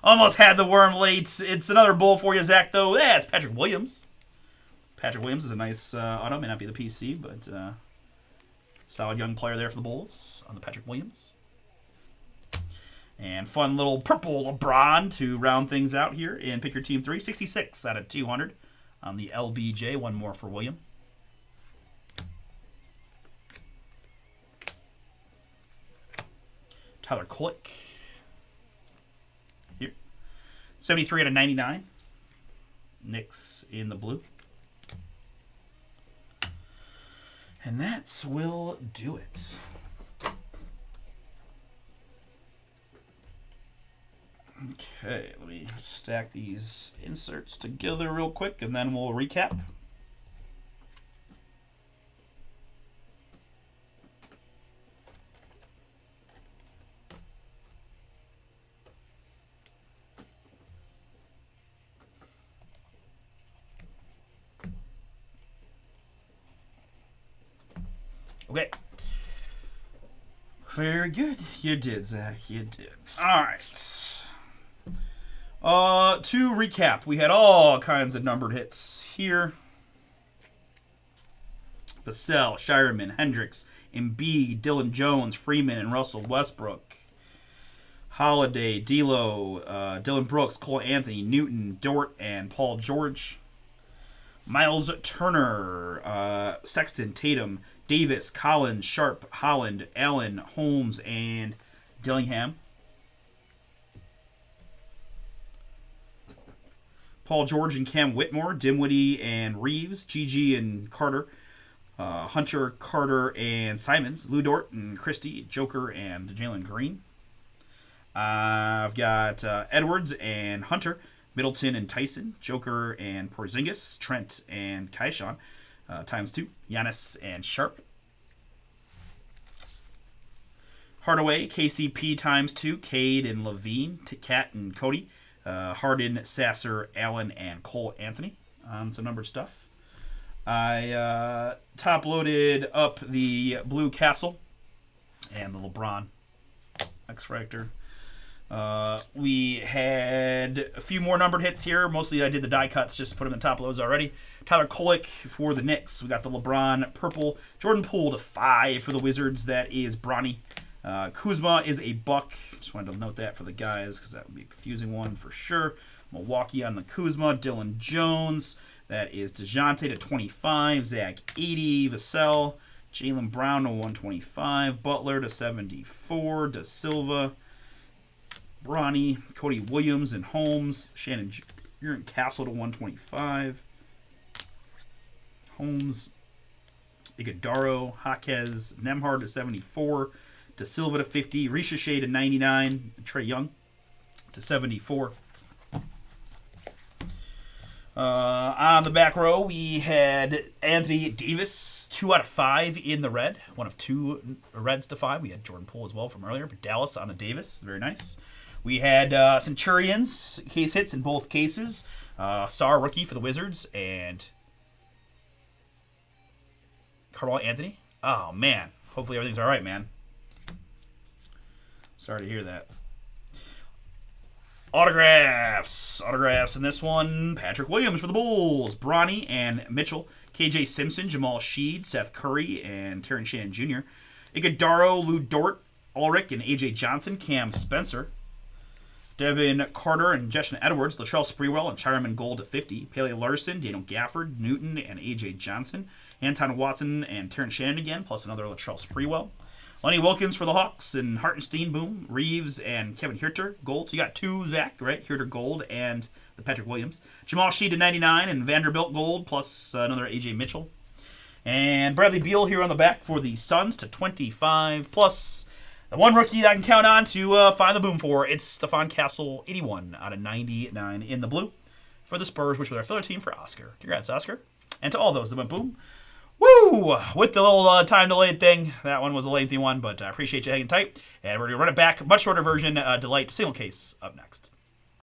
almost had the worm late. It's another bull for you, Zach, though. Yeah, it's Patrick Williams. Patrick Williams is a nice auto. May not be the PC, but solid young player there for the Bulls on the Patrick Williams. And fun little purple LeBron to round things out here in Pick Your Team 3. 66 out of 200 on the LBJ. One more for William. Tyler Kulik. Here. 73 out of 99. Knicks in the blue. And that will do it. Okay, let me stack these inserts together real quick, and then we'll recap. Okay. Very good. You did, Zach. You did. All right. To recap, we had all kinds of numbered hits here. Vassell, Shireman, Hendricks, Embiid, Dylan Jones, Freeman, and Russell Westbrook. Holiday, D'Lo, Dylan Brooks, Cole Anthony, Newton, Dort, and Paul George. Miles Turner, Sexton, Tatum, Davis, Collins, Sharp, Holland, Allen, Holmes, and Dillingham. Paul George and Cam Whitmore, Dinwiddie and Reeves, GG and Carter, Hunter, Carter, and Simons, Lou Dort and Christie, Joker, and Jalen Green. I've got Edwards and Hunter, Middleton and Tyson, Joker and Porzingis, Trent and Kaishan, ×2, Giannis and Sharp. Hardaway, KCP ×2, Cade and Levine, Cat and Cody, Harden, Sasser, Allen, and Cole Anthony. Some numbered stuff. I top-loaded up the Blue Castle and the LeBron X-Fractor. We had a few more numbered hits here. Mostly I did the die cuts, just put them in top loads already. Tyler Kulik for the Knicks. We got the LeBron purple. Jordan Poole to 5 for the Wizards. That is Bronny. Kuzma is a buck. Just wanted to note that for the guys because that would be a confusing one for sure. Milwaukee on the Kuzma. Dylan Jones. That is DeJounte to 25. Zach 80. Vassell. Jaylen Brown to 125. Butler to 74. Da Silva. Bronny, Cody Williams, and Holmes. Shannon Aaron Castle to 125. Holmes, Iguodaro, Jaquez, Nemhard to 74. Da Silva to 50. Ricochet to 99. Trae Young to 74. On the back row, we had Anthony Davis, 2 out of 5 in the red. One of 2 reds to 5. We had Jordan Poole as well from earlier, but Dallas on the Davis. Very nice. We had Centurions case hits in both cases. Sarr rookie for the Wizards and Carmelo Anthony. Oh, man. Hopefully everything's all right, man. Sorry to hear that. Autographs in this one. Patrick Williams for the Bulls. Bronny and Mitchell. KJ Simpson, Jamal Sheed, Seth Curry, and Terrence Shannon Jr. Iguodaro, Lou Dort, Ulrich, and AJ Johnson. Cam Spencer. Devin Carter and Justin Edwards. Latrell Sprewell and Chiron Gold to 50. Pele Larson, Daniel Gafford, Newton, and AJ Johnson. Anton Watson and Terrence Shannon again, plus another Latrell Sprewell. Lenny Wilkins for the Hawks and Hartenstein, boom. Reeves and Kevin Huerter, gold. So you got two, Zach, right? Huerter gold and the Patrick Williams. Jamal Sheed to 99 and Vanderbilt gold, plus another AJ Mitchell. And Bradley Beal here on the back for the Suns to 25, plus the one rookie I can count on to find the boom for. It's Stephon Castle, 81 out of 99 in the blue for the Spurs, which was our filler team for Oscar. Congrats, Oscar. And to all those that went boom. Woo! With the little time delayed thing. That one was a lengthy one, but I appreciate you hanging tight. And we're going to run it back. Much shorter version. Delight single case up next.